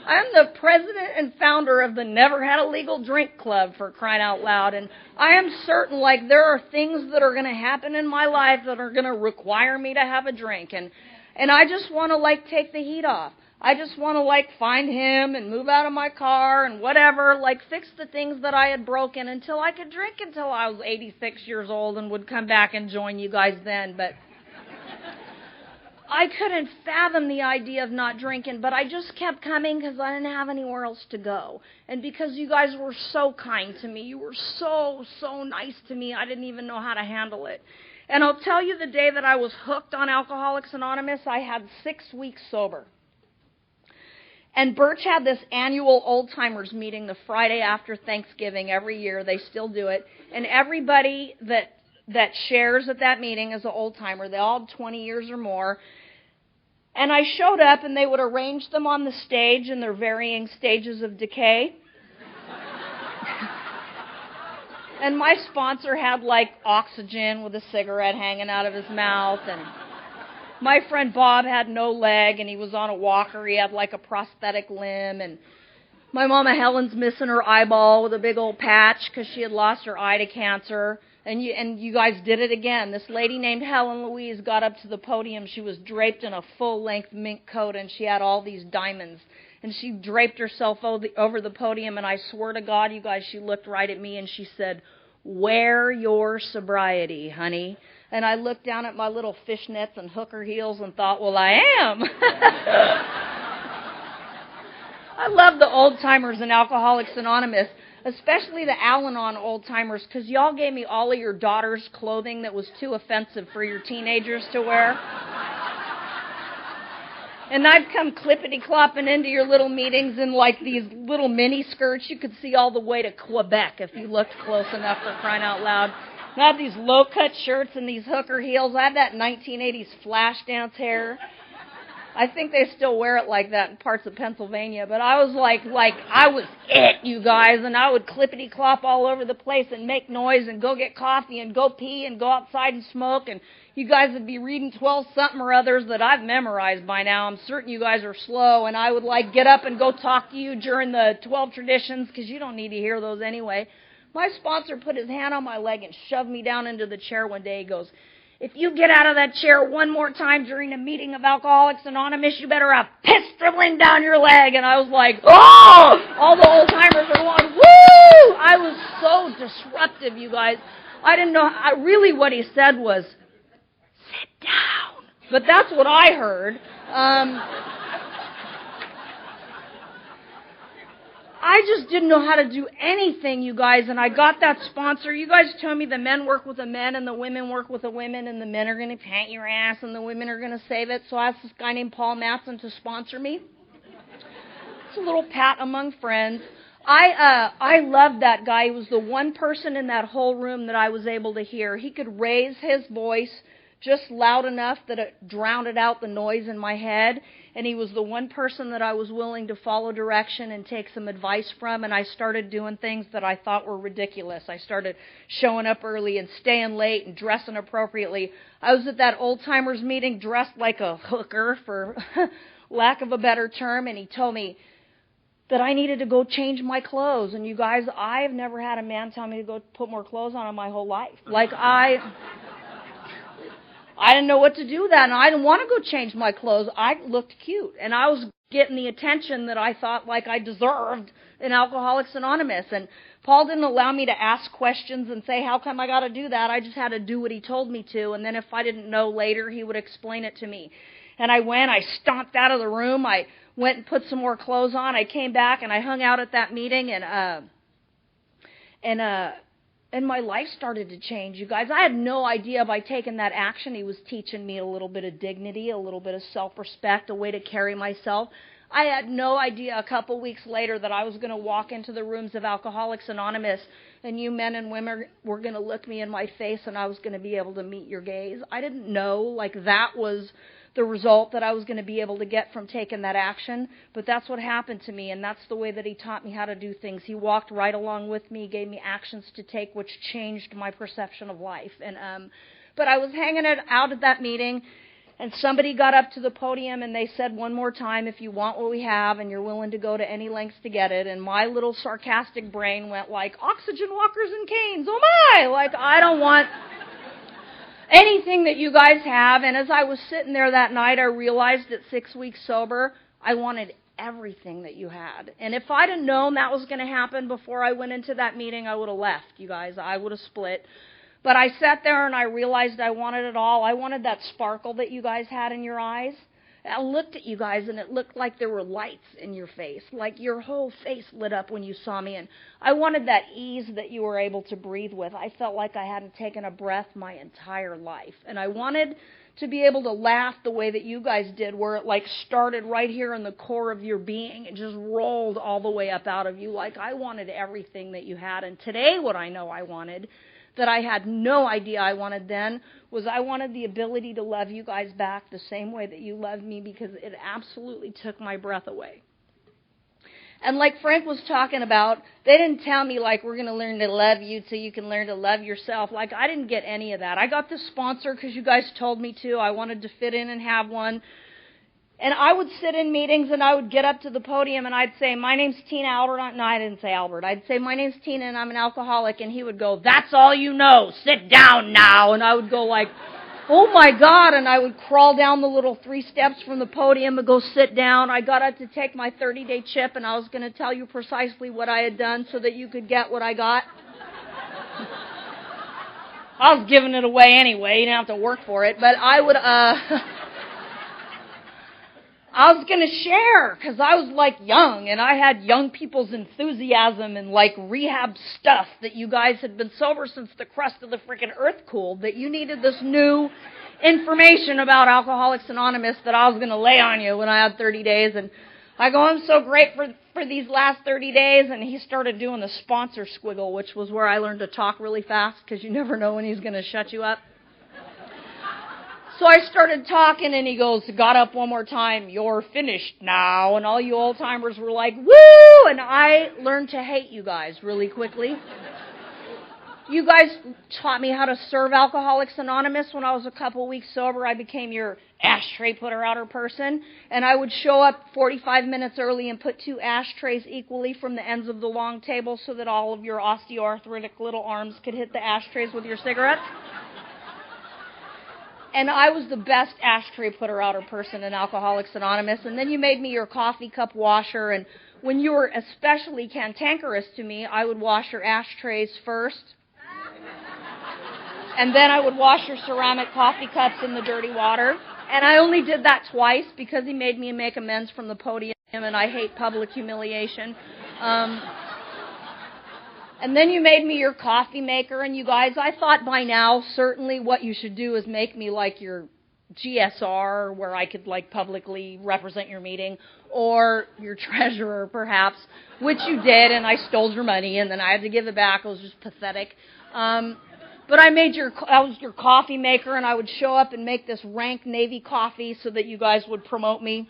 am the president and founder of the Never Had a Legal Drink Club, for crying out loud. And I am certain, like, there are things that are going to happen in my life that are going to require me to have a drink. And I just want to, like, take the heat off. I just want to, like, find him and move out of my car and whatever, like, fix the things that I had broken until I could drink until I was 86 years old and would come back and join you guys then. But I couldn't fathom the idea of not drinking, but I just kept coming because I didn't have anywhere else to go. And because you guys were so kind to me, you were so, so nice to me, I didn't even know how to handle it. And I'll tell you, the day that I was hooked on Alcoholics Anonymous, I had 6 weeks sober. And Birch had this annual old-timers meeting the Friday after Thanksgiving every year. They still do it. And everybody that shares at that meeting is an old-timer. They all had 20 years or more. And I showed up, and they would arrange them on the stage in their varying stages of decay. And my sponsor had, like, oxygen with a cigarette hanging out of his mouth, and my friend Bob had no leg, and he was on a walker. He had, like, a prosthetic limb. And my Mama Helen's missing her eyeball with a big old patch because she had lost her eye to cancer. And you guys did it again. This lady named Helen Louise got up to the podium. She was draped in a full-length mink coat, and she had all these diamonds. And she draped herself over the podium, and I swear to God, you guys, she looked right at me, and she said, "Wear your sobriety, honey." And I looked down at my little fishnets and hooker heels and thought, well, I am. I love the old-timers in Alcoholics Anonymous, especially the Al-Anon old-timers, because y'all gave me all of your daughter's clothing that was too offensive for your teenagers to wear. And I'd come clippity-clopping into your little meetings in, like, these little mini skirts. You could see all the way to Quebec if you looked close enough, for crying out loud. And I had these low-cut shirts and these hooker heels. I had that 1980s flash dance hair. I think they still wear it like that in parts of Pennsylvania. But I was like I was it, you guys. And I would clippity-clop all over the place and make noise and go get coffee and go pee and go outside and smoke. And you guys would be reading 12-something or others that I've memorized by now. I'm certain you guys are slow. And I would, like, get up and go talk to you during the 12 traditions because you don't need to hear those anyway. My sponsor put his hand on my leg and shoved me down into the chair one day. He goes, "If you get out of that chair one more time during a meeting of Alcoholics Anonymous, you better have piss dribbling down your leg." And I was like, oh! All the old-timers are going, woo! I was so disruptive, you guys. I didn't know. Really what he said was, "Sit down." But that's what I heard. I just didn't know how to do anything, you guys, and I got that sponsor. You guys told me the men work with the men and the women work with the women, and the men are going to paint your ass and the women are going to save it. So I asked this guy named Paul Matson to sponsor me. It's a little pat among friends. I loved that guy. He was the one person in that whole room that I was able to hear. He could raise his voice just loud enough that it drowned out the noise in my head. And he was the one person that I was willing to follow direction and take some advice from. And I started doing things that I thought were ridiculous. I started showing up early and staying late and dressing appropriately. I was at that old-timers meeting dressed like a hooker, for lack of a better term. And he told me that I needed to go change my clothes. And you guys, I've never had a man tell me to go put more clothes on in my whole life. I didn't know what to do with that, and I didn't want to go change my clothes. I looked cute, and I was getting the attention that I thought like I deserved in Alcoholics Anonymous. And Paul didn't allow me to ask questions and say, how come I got to do that? I just had to do what he told me to, and then if I didn't know later, he would explain it to me. And I stomped out of the room. I went and put some more clothes on. I came back, and I hung out at that meeting, and my life started to change, you guys. I had no idea by taking that action. He was teaching me a little bit of dignity, a little bit of self-respect, a way to carry myself. I had no idea a couple weeks later that I was going to walk into the rooms of Alcoholics Anonymous and you men and women were going to look me in my face and I was going to be able to meet your gaze. I didn't know, like, that was the result that I was going to be able to get from taking that action. But that's what happened to me, and that's the way that he taught me how to do things. He walked right along with me, gave me actions to take, which changed my perception of life. But I was hanging out at that meeting, and somebody got up to the podium, and they said one more time, if you want what we have, and you're willing to go to any lengths to get it. And my little sarcastic brain went like, oxygen walkers and canes, oh my! Like, I don't want anything that you guys have. And as I was sitting there that night, I realized at 6 weeks sober, I wanted everything that you had. And if I'd have known that was going to happen before I went into that meeting, I would have left, you guys. I would have split. But I sat there and I realized I wanted it all. I wanted that sparkle that you guys had in your eyes. I looked at you guys and it looked like there were lights in your face, like your whole face lit up when you saw me. And I wanted that ease that you were able to breathe with. I felt like I hadn't taken a breath my entire life. And I wanted to be able to laugh the way that you guys did, where it like started right here in the core of your being and just rolled all the way up out of you. Like I wanted everything that you had. And today what I know I wanted, that I had no idea I wanted then, was I wanted the ability to love you guys back the same way that you loved me, because it absolutely took my breath away. And like Frank was talking about, they didn't tell me like we're going to learn to love you so you can learn to love yourself. Like I didn't get any of that. I got this sponsor because you guys told me to. I wanted to fit in and have one. And I would sit in meetings and I would get up to the podium and I'd say, my name's Tina Albert. No, I didn't say Albert. I'd say, my name's Tina and I'm an alcoholic. And he would go, that's all you know. Sit down now. And I would go like, oh my God. And I would crawl down the little 3 steps from the podium and go sit down. I got up to take my 30-day chip and I was going to tell you precisely what I had done so that you could get what I got. I was giving it away anyway. You didn't have to work for it. But I would, I was going to share because I was like young and I had young people's enthusiasm and like rehab stuff that you guys had been sober since the crust of the freaking earth cooled, that you needed this new information about Alcoholics Anonymous that I was going to lay on you when I had 30 days. And I go, I'm so great for these last 30 days. And he started doing the sponsor squiggle, which was where I learned to talk really fast because you never know when he's going to shut you up. So I started talking, and he goes, got up one more time, you're finished now. And all you old-timers were like, woo! And I learned to hate you guys really quickly. You guys taught me how to serve Alcoholics Anonymous. When I was a couple weeks sober, I became your ashtray putter-outer person. And I would show up 45 minutes early and put 2 ashtrays equally from the ends of the long table so that all of your osteoarthritic little arms could hit the ashtrays with your cigarettes. And I was the best ashtray putter-outer person in Alcoholics Anonymous. And then you made me your coffee cup washer. And when you were especially cantankerous to me, I would wash your ashtrays first. And then I would wash your ceramic coffee cups in the dirty water. And I only did that twice because he made me make amends from the podium, and I hate public humiliation. And then you made me your coffee maker, and you guys, I thought by now, certainly what you should do is make me like your GSR, where I could like publicly represent your meeting, or your treasurer, perhaps, which you did, and I stole your money, and then I had to give it back. It was just pathetic. But I was your coffee maker, and I would show up and make this rank Navy coffee so that you guys would promote me.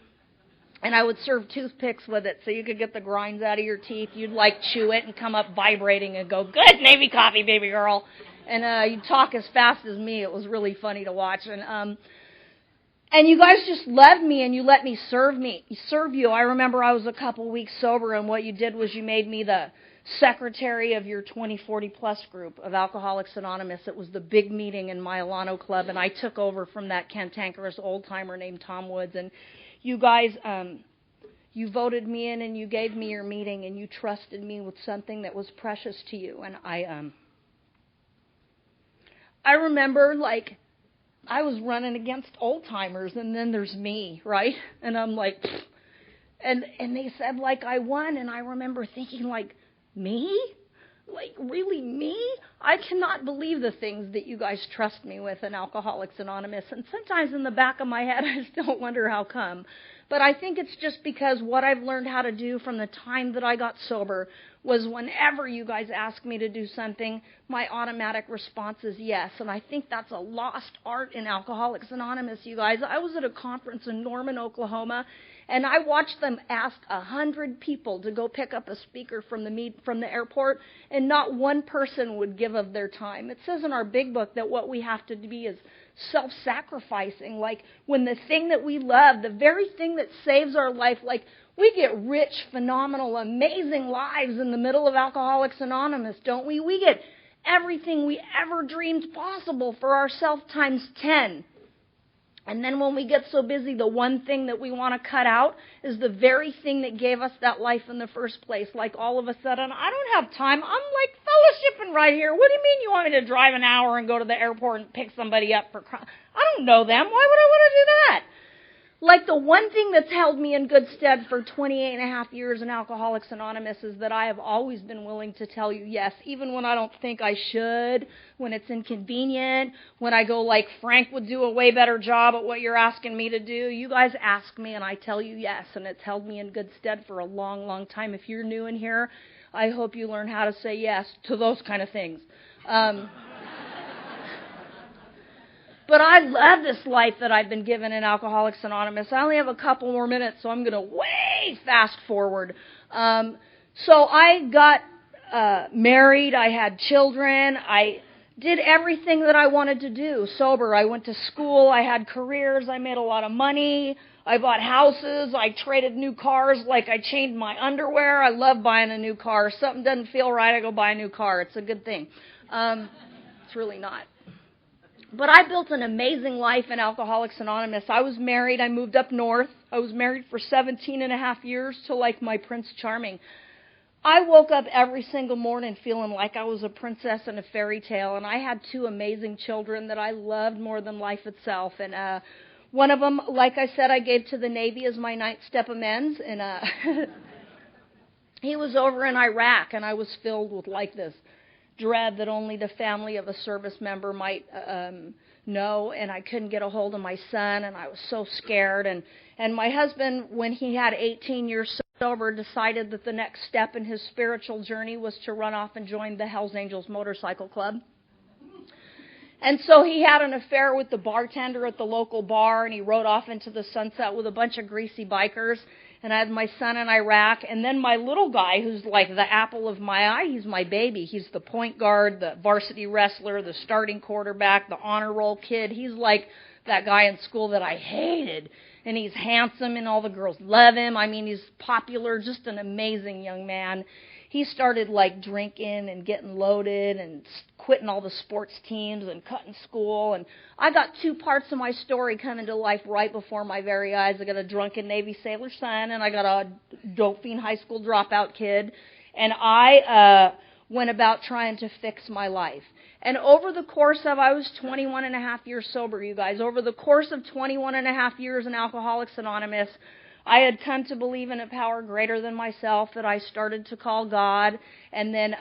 And I would serve toothpicks with it so you could get the grinds out of your teeth. You'd like chew it and come up vibrating and go, good Navy coffee, baby girl. And you'd talk as fast as me. It was really funny to watch. And you guys just loved me and you let me serve you. I remember I was a couple weeks sober, and what you did was you made me the secretary of your 2040 plus group of Alcoholics Anonymous. It was the big meeting in my Alano Club, and I took over from that cantankerous old timer named Tom Woods. And you guys, you voted me in and you gave me your meeting and you trusted me with something that was precious to you. And I remember, like, I was running against old timers, and then there's me, right? And I'm like, pfft. And they said, like, I won. And I remember thinking, like, me? Like, really me? I cannot believe the things that you guys trust me with in Alcoholics Anonymous. And sometimes in the back of my head, I still wonder how come. But I think it's just because what I've learned how to do from the time that I got sober was whenever you guys ask me to do something, my automatic response is yes. And I think that's a lost art in Alcoholics Anonymous, you guys. I was at a conference in Norman, Oklahoma, and I watched them ask 100 people to go pick up a speaker from the airport, and not one person would give of their time. It says in our big book that what we have to be is self-sacrificing. Like, when the thing that we love, the very thing that saves our life, like, we get rich, phenomenal, amazing lives in the middle of Alcoholics Anonymous, don't we? We get everything we ever dreamed possible for ourselves times 10. And then when we get so busy, the one thing that we want to cut out is the very thing that gave us that life in the first place. Like all of a sudden, I don't have time. I'm like fellowshipping right here. What do you mean you want me to drive an hour and go to the airport and pick somebody up for crime? I don't know them. Why would I want to do that? Like the one thing that's held me in good stead for 28 and a half years in Alcoholics Anonymous is that I have always been willing to tell you yes, even when I don't think I should, when it's inconvenient, when I go like, Frank would do a way better job at what you're asking me to do. You guys ask me and I tell you yes, and it's held me in good stead for a long, long time. If you're new in here, I hope you learn how to say yes to those kind of things. But I love this life that I've been given in Alcoholics Anonymous. I only have a couple more minutes, so I'm going to way fast forward. So I got married. I had children. I did everything that I wanted to do sober. I went to school. I had careers. I made a lot of money. I bought houses. I traded new cars like I changed my underwear. I love buying a new car. If something doesn't feel right, I go buy a new car. It's a good thing. It's really not. But I built an amazing life in Alcoholics Anonymous. I was married. I moved up north. I was married for 17 and a half years to like my Prince Charming. I woke up every single morning feeling like I was a princess in a fairy tale. And I had two amazing children that I loved more than life itself. And one of them, like I said, I gave to the Navy as my 9th step amends. And he was over in Iraq, and I was filled with like this dread that only the family of a service member might know, and I couldn't get a hold of my son, and I was so scared. And my husband, when he had 18 years sober, decided that the next step in his spiritual journey was to run off and join the Hells Angels Motorcycle Club. And so he had an affair with the bartender at the local bar, and he rode off into the sunset with a bunch of greasy bikers. And I had my son in Iraq, and then my little guy, who's like the apple of my eye, he's my baby. He's the point guard, the varsity wrestler, the starting quarterback, the honor roll kid. He's like that guy in school that I hated. And he's handsome, and all the girls love him. I mean, he's popular, just an amazing young man. He started like drinking and getting loaded and quitting all the sports teams and cutting school. And I got two parts of my story coming to life right before my very eyes. I got a drunken Navy sailor son, and I got a dope fiend high school dropout kid. And I went about trying to fix my life. And over the course of, I was 21 and a half years sober, you guys. Over the course of 21 and a half years in Alcoholics Anonymous, I had come to believe in a power greater than myself that I started to call God. And then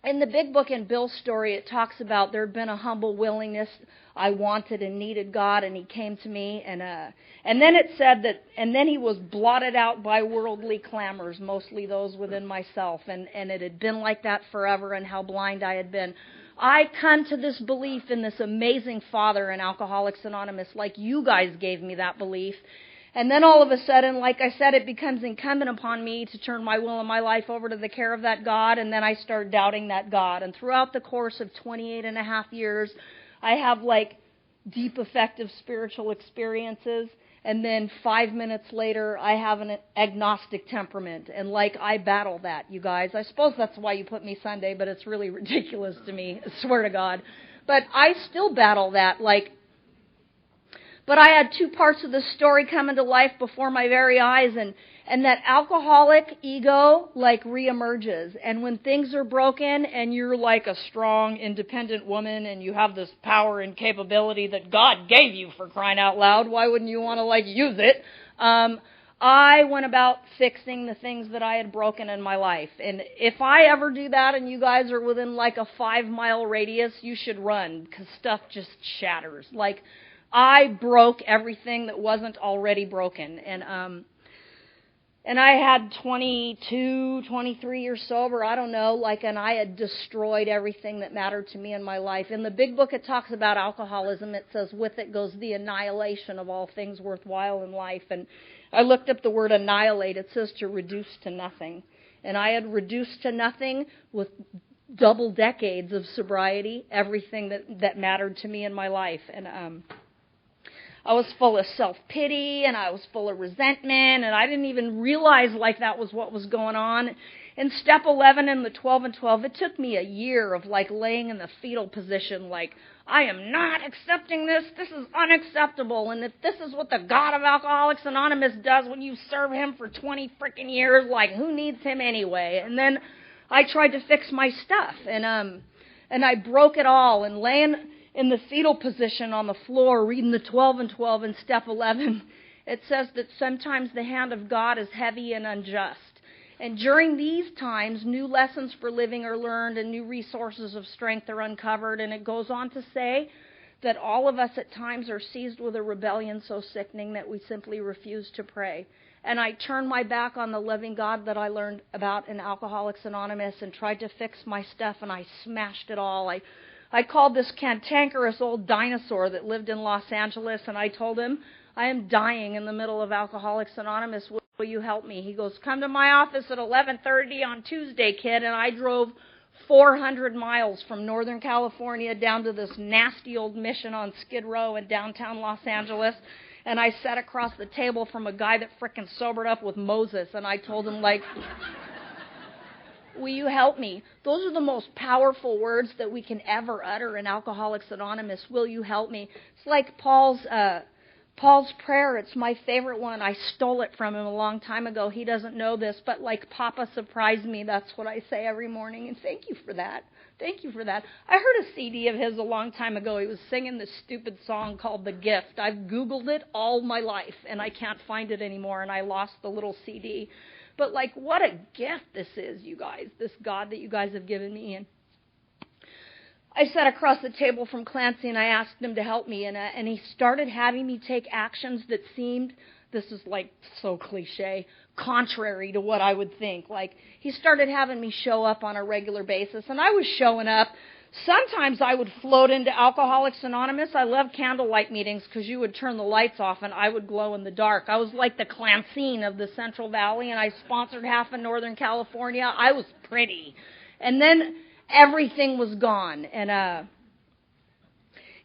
in the big book, in Bill's story, it talks about there had been a humble willingness. I wanted and needed God, and he came to me. And then it said that, and then he was blotted out by worldly clamors, mostly those within myself. And it had been like that forever, and how blind I had been. I come to this belief in this amazing Father in Alcoholics Anonymous, like you guys gave me that belief. And then all of a sudden, like I said, it becomes incumbent upon me to turn my will and my life over to the care of that God, and then I start doubting that God. And throughout the course of 28 and a half years, I have like deep, effective spiritual experiences. And then 5 minutes later, I have an agnostic temperament. And like, I battle that, you guys. I suppose that's why you put me Sunday, but it's really ridiculous to me, I swear to God. But I still battle that, like, but I had two parts of the story coming to life before my very eyes, and that alcoholic ego, like, reemerges. And when things are broken and you're like a strong, independent woman and you have this power and capability that God gave you, for crying out loud, why wouldn't you want to, like, use it? I went about fixing the things that I had broken in my life. And if I ever do that and you guys are within, like, a 5-mile radius, you should run, because stuff just shatters. Like, I broke everything that wasn't already broken. And I had 22, 23 years sober, I don't know, like, and I had destroyed everything that mattered to me in my life. In the big book, it talks about alcoholism. It says, with it goes the annihilation of all things worthwhile in life. And I looked up the word annihilate. It says to reduce to nothing. And I had reduced to nothing with double decades of sobriety, everything that mattered to me in my life. And I was full of self-pity, and I was full of resentment, and I didn't even realize like that was what was going on. In step 11 and the 12 and 12, it took me a year of like laying in the fetal position, like I am not accepting this. This is unacceptable. And if this is what the God of Alcoholics Anonymous does when you serve him for 20 freaking years, like, who needs him anyway? And then I tried to fix my stuff, and I broke it all, and laying in the fetal position on the floor, reading the 12 and 12 in step 11, it says that sometimes the hand of God is heavy and unjust. And during these times, new lessons for living are learned and new resources of strength are uncovered. And it goes on to say that all of us at times are seized with a rebellion so sickening that we simply refuse to pray. And I turned my back on the loving God that I learned about in Alcoholics Anonymous and tried to fix my stuff, and I smashed it all. I called this cantankerous old dinosaur that lived in Los Angeles, and I told him, I am dying in the middle of Alcoholics Anonymous. Will you help me? He goes, come to my office at 11:30 on Tuesday, kid. And I drove 400 miles from Northern California down to this nasty old mission on Skid Row in downtown Los Angeles. And I sat across the table from a guy that frickin' sobered up with Moses. And I told him, like, will you help me? Those are the most powerful words that we can ever utter in Alcoholics Anonymous. Will you help me? It's like Paul's prayer. It's my favorite one. I stole it from him a long time ago. He doesn't know this, but like Papa surprised me, that's what I say every morning. And thank you for that. Thank you for that. I heard a CD of his a long time ago. He was singing this stupid song called The Gift. I've Googled it all my life, and I can't find it anymore, and I lost the little CD. But like, what a gift this is, you guys, this God that you guys have given me. And I sat across the table from Clancy, and I asked him to help me, and he started having me take actions that seemed, this is like so cliche, contrary to what I would think. Like, he started having me show up on a regular basis, and I was showing up. Sometimes I would float into Alcoholics Anonymous. I love candlelight meetings because you would turn the lights off, and I would glow in the dark. I was like the Clancine of the Central Valley, and I sponsored half of Northern California. I was pretty. And then everything was gone, and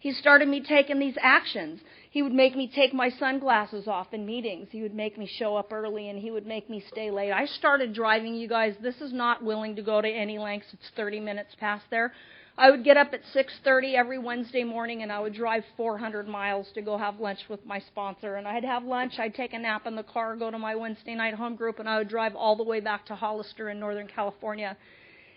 he started me taking these actions. He would make me take my sunglasses off in meetings. He would make me show up early, and he would make me stay late. I started driving, you guys. This is not willing to go to any lengths. It's 30 minutes past there. I would get up at 6:30 every Wednesday morning, and I would drive 400 miles to go have lunch with my sponsor. And I'd have lunch, I'd take a nap in the car, go to my Wednesday night home group, and I would drive all the way back to Hollister in Northern California.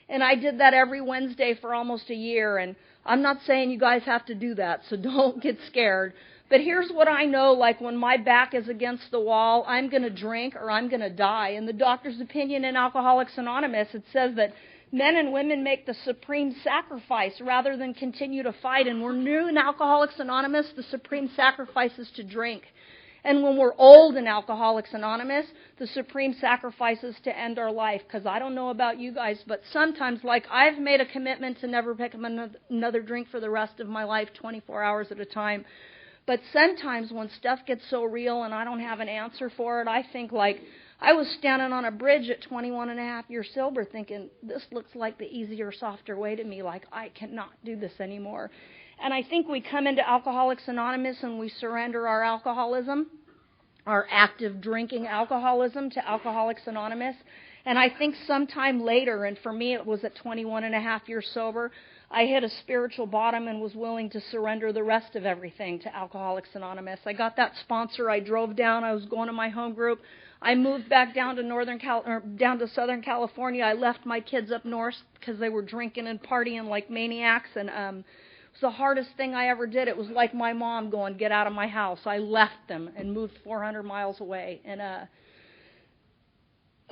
And I did that every Wednesday for almost a year. And I'm not saying you guys have to do that, so don't get scared. But here's what I know, like when my back is against the wall, I'm going to drink or I'm going to die. In the doctor's opinion in Alcoholics Anonymous, it says that men and women make the supreme sacrifice rather than continue to fight. And we're new in Alcoholics Anonymous, the supreme sacrifice is to drink. And when we're old in Alcoholics Anonymous, the supreme sacrifice is to end our life. Because I don't know about you guys, but sometimes, like, I've made a commitment to never pick up another drink for the rest of my life, 24 hours at a time. But sometimes when stuff gets so real and I don't have an answer for it, I think, like, I was standing on a bridge at 21 and a half years sober thinking, this looks like the easier, softer way to me. Like, I cannot do this anymore. And I think we come into Alcoholics Anonymous and we surrender our alcoholism, our active drinking alcoholism, to Alcoholics Anonymous. And I think sometime later, and for me it was at 21 and a half years sober, I hit a spiritual bottom and was willing to surrender the rest of everything to Alcoholics Anonymous. I got that sponsor. I drove down. I was going to my home group. I moved back down to down to Southern California. I left my kids up north because they were drinking and partying like maniacs, and it was the hardest thing I ever did. It was like my mom going, "Get out of my house." I left them and moved 400 miles away. And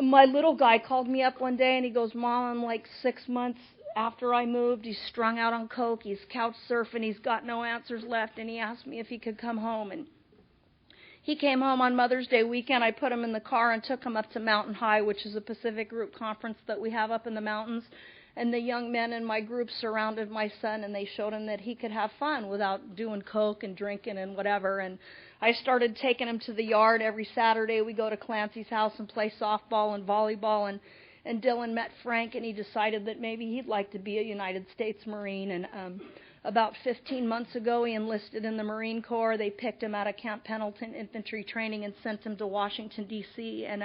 my little guy called me up one day and he goes, "Mom, I'm like 6 months after I moved. He's strung out on coke. He's couch surfing. He's got no answers left." And he asked me if he could come home. And he came home on Mother's Day weekend. I put him in the car and took him up to Mountain High, which is a Pacific group conference that we have up in the mountains. And the young men in my group surrounded my son, and they showed him that he could have fun without doing coke and drinking and whatever. And I started taking him to the yard every Saturday. We go to Clancy's house and play softball and volleyball. And Dylan met Frank, and he decided that maybe he'd like to be a United States Marine. And about 15 months ago, he enlisted in the Marine Corps. They picked him out of Camp Pendleton infantry training and sent him to Washington, D.C., and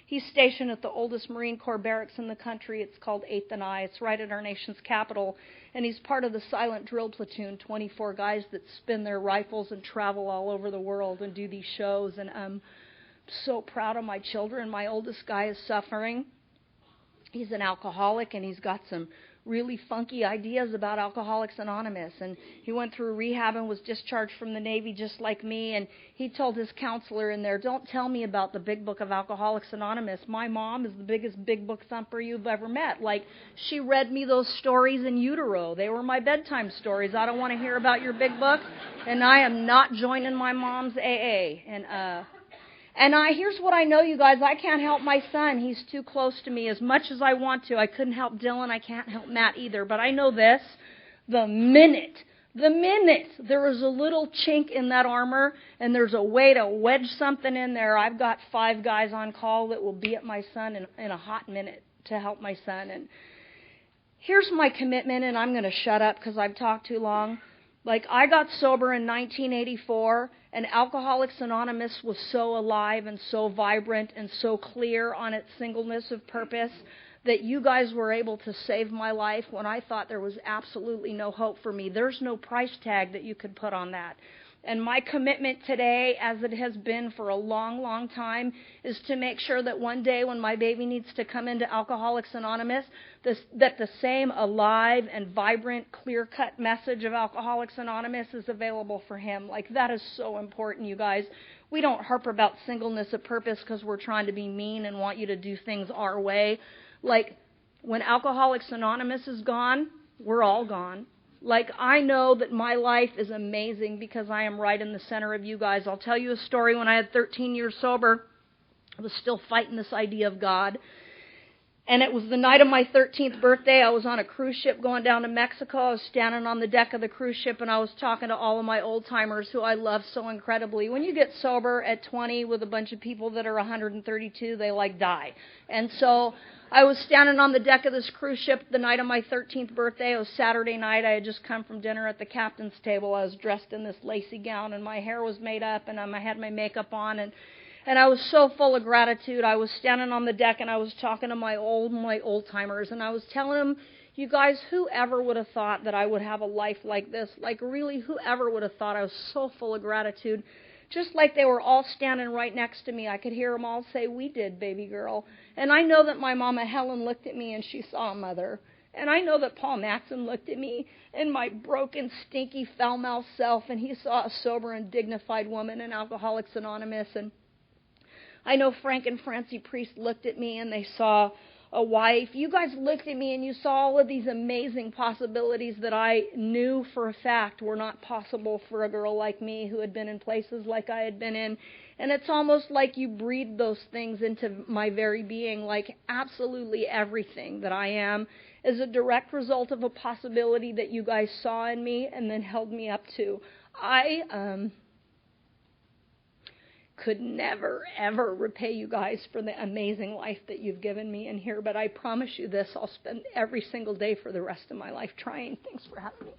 he's stationed at the oldest Marine Corps barracks in the country. It's called 8th and I. It's right at our nation's capital. And he's part of the silent drill platoon, 24 guys that spin their rifles and travel all over the world and do these shows. And I'm so proud of my children. My oldest guy is suffering. He's an alcoholic, and he's got some really funky ideas about Alcoholics Anonymous. And he went through rehab and was discharged from the Navy just like me. And he told his counselor in there, "Don't tell me about the big book of Alcoholics Anonymous. My mom is the biggest big book thumper you've ever met. Like, she read me those stories in utero. They were my bedtime stories. I don't want to hear about your big book. And I am not joining my mom's AA." And here's what I know, you guys. I can't help my son. He's too close to me as much as I want to. I couldn't help Dylan. I can't help Matt either. But I know this. The minute there is a little chink in that armor and there's a way to wedge something in there, I've got 5 guys on call that will be at my son in a hot minute to help my son. And here's my commitment, and I'm going to shut up because I've talked too long. Like, I got sober in 1984, and Alcoholics Anonymous was so alive and so vibrant and so clear on its singleness of purpose that you guys were able to save my life when I thought there was absolutely no hope for me. There's no price tag that you could put on that. And my commitment today, as it has been for a long, long time, is to make sure that one day when my baby needs to come into Alcoholics Anonymous, that the same alive and vibrant, clear-cut message of Alcoholics Anonymous is available for him. Like, that is so important, you guys. We don't harp about singleness of purpose because we're trying to be mean and want you to do things our way. Like, when Alcoholics Anonymous is gone, we're all gone. Like, I know that my life is amazing because I am right in the center of you guys. I'll tell you a story. When I had 13 years sober, I was still fighting this idea of God. And it was the night of my 13th birthday. I was on a cruise ship going down to Mexico. I was standing on the deck of the cruise ship, and I was talking to all of my old-timers who I love so incredibly. When you get sober at 20 with a bunch of people that are 132, they, like, die. And so I was standing on the deck of this cruise ship the night of my 13th birthday. It was Saturday night. I had just come from dinner at the captain's table. I was dressed in this lacy gown, and my hair was made up, and I had my makeup on, and I was so full of gratitude. I was standing on the deck, and I was talking to my old-timers, and I was telling them, you guys, whoever would have thought that I would have a life like this? Like, really, whoever would have thought? I was so full of gratitude. Just like they were all standing right next to me. I could hear them all say, "We did, baby girl." And I know that my mama Helen looked at me and she saw a mother. And I know that Paul Matson looked at me and my broken, stinky, foul-mouthed self, and he saw a sober and dignified woman in Alcoholics Anonymous. And I know Frank and Francie Priest looked at me and they saw a wife. You guys looked at me and you saw all of these amazing possibilities that I knew for a fact were not possible for a girl like me who had been in places like I had been in. And it's almost like you breathe those things into my very being, like absolutely everything that I am is a direct result of a possibility that you guys saw in me and then held me up to. I could never, ever repay you guys for the amazing life that you've given me in here, but I promise you this, I'll spend every single day for the rest of my life trying. Thanks for having me.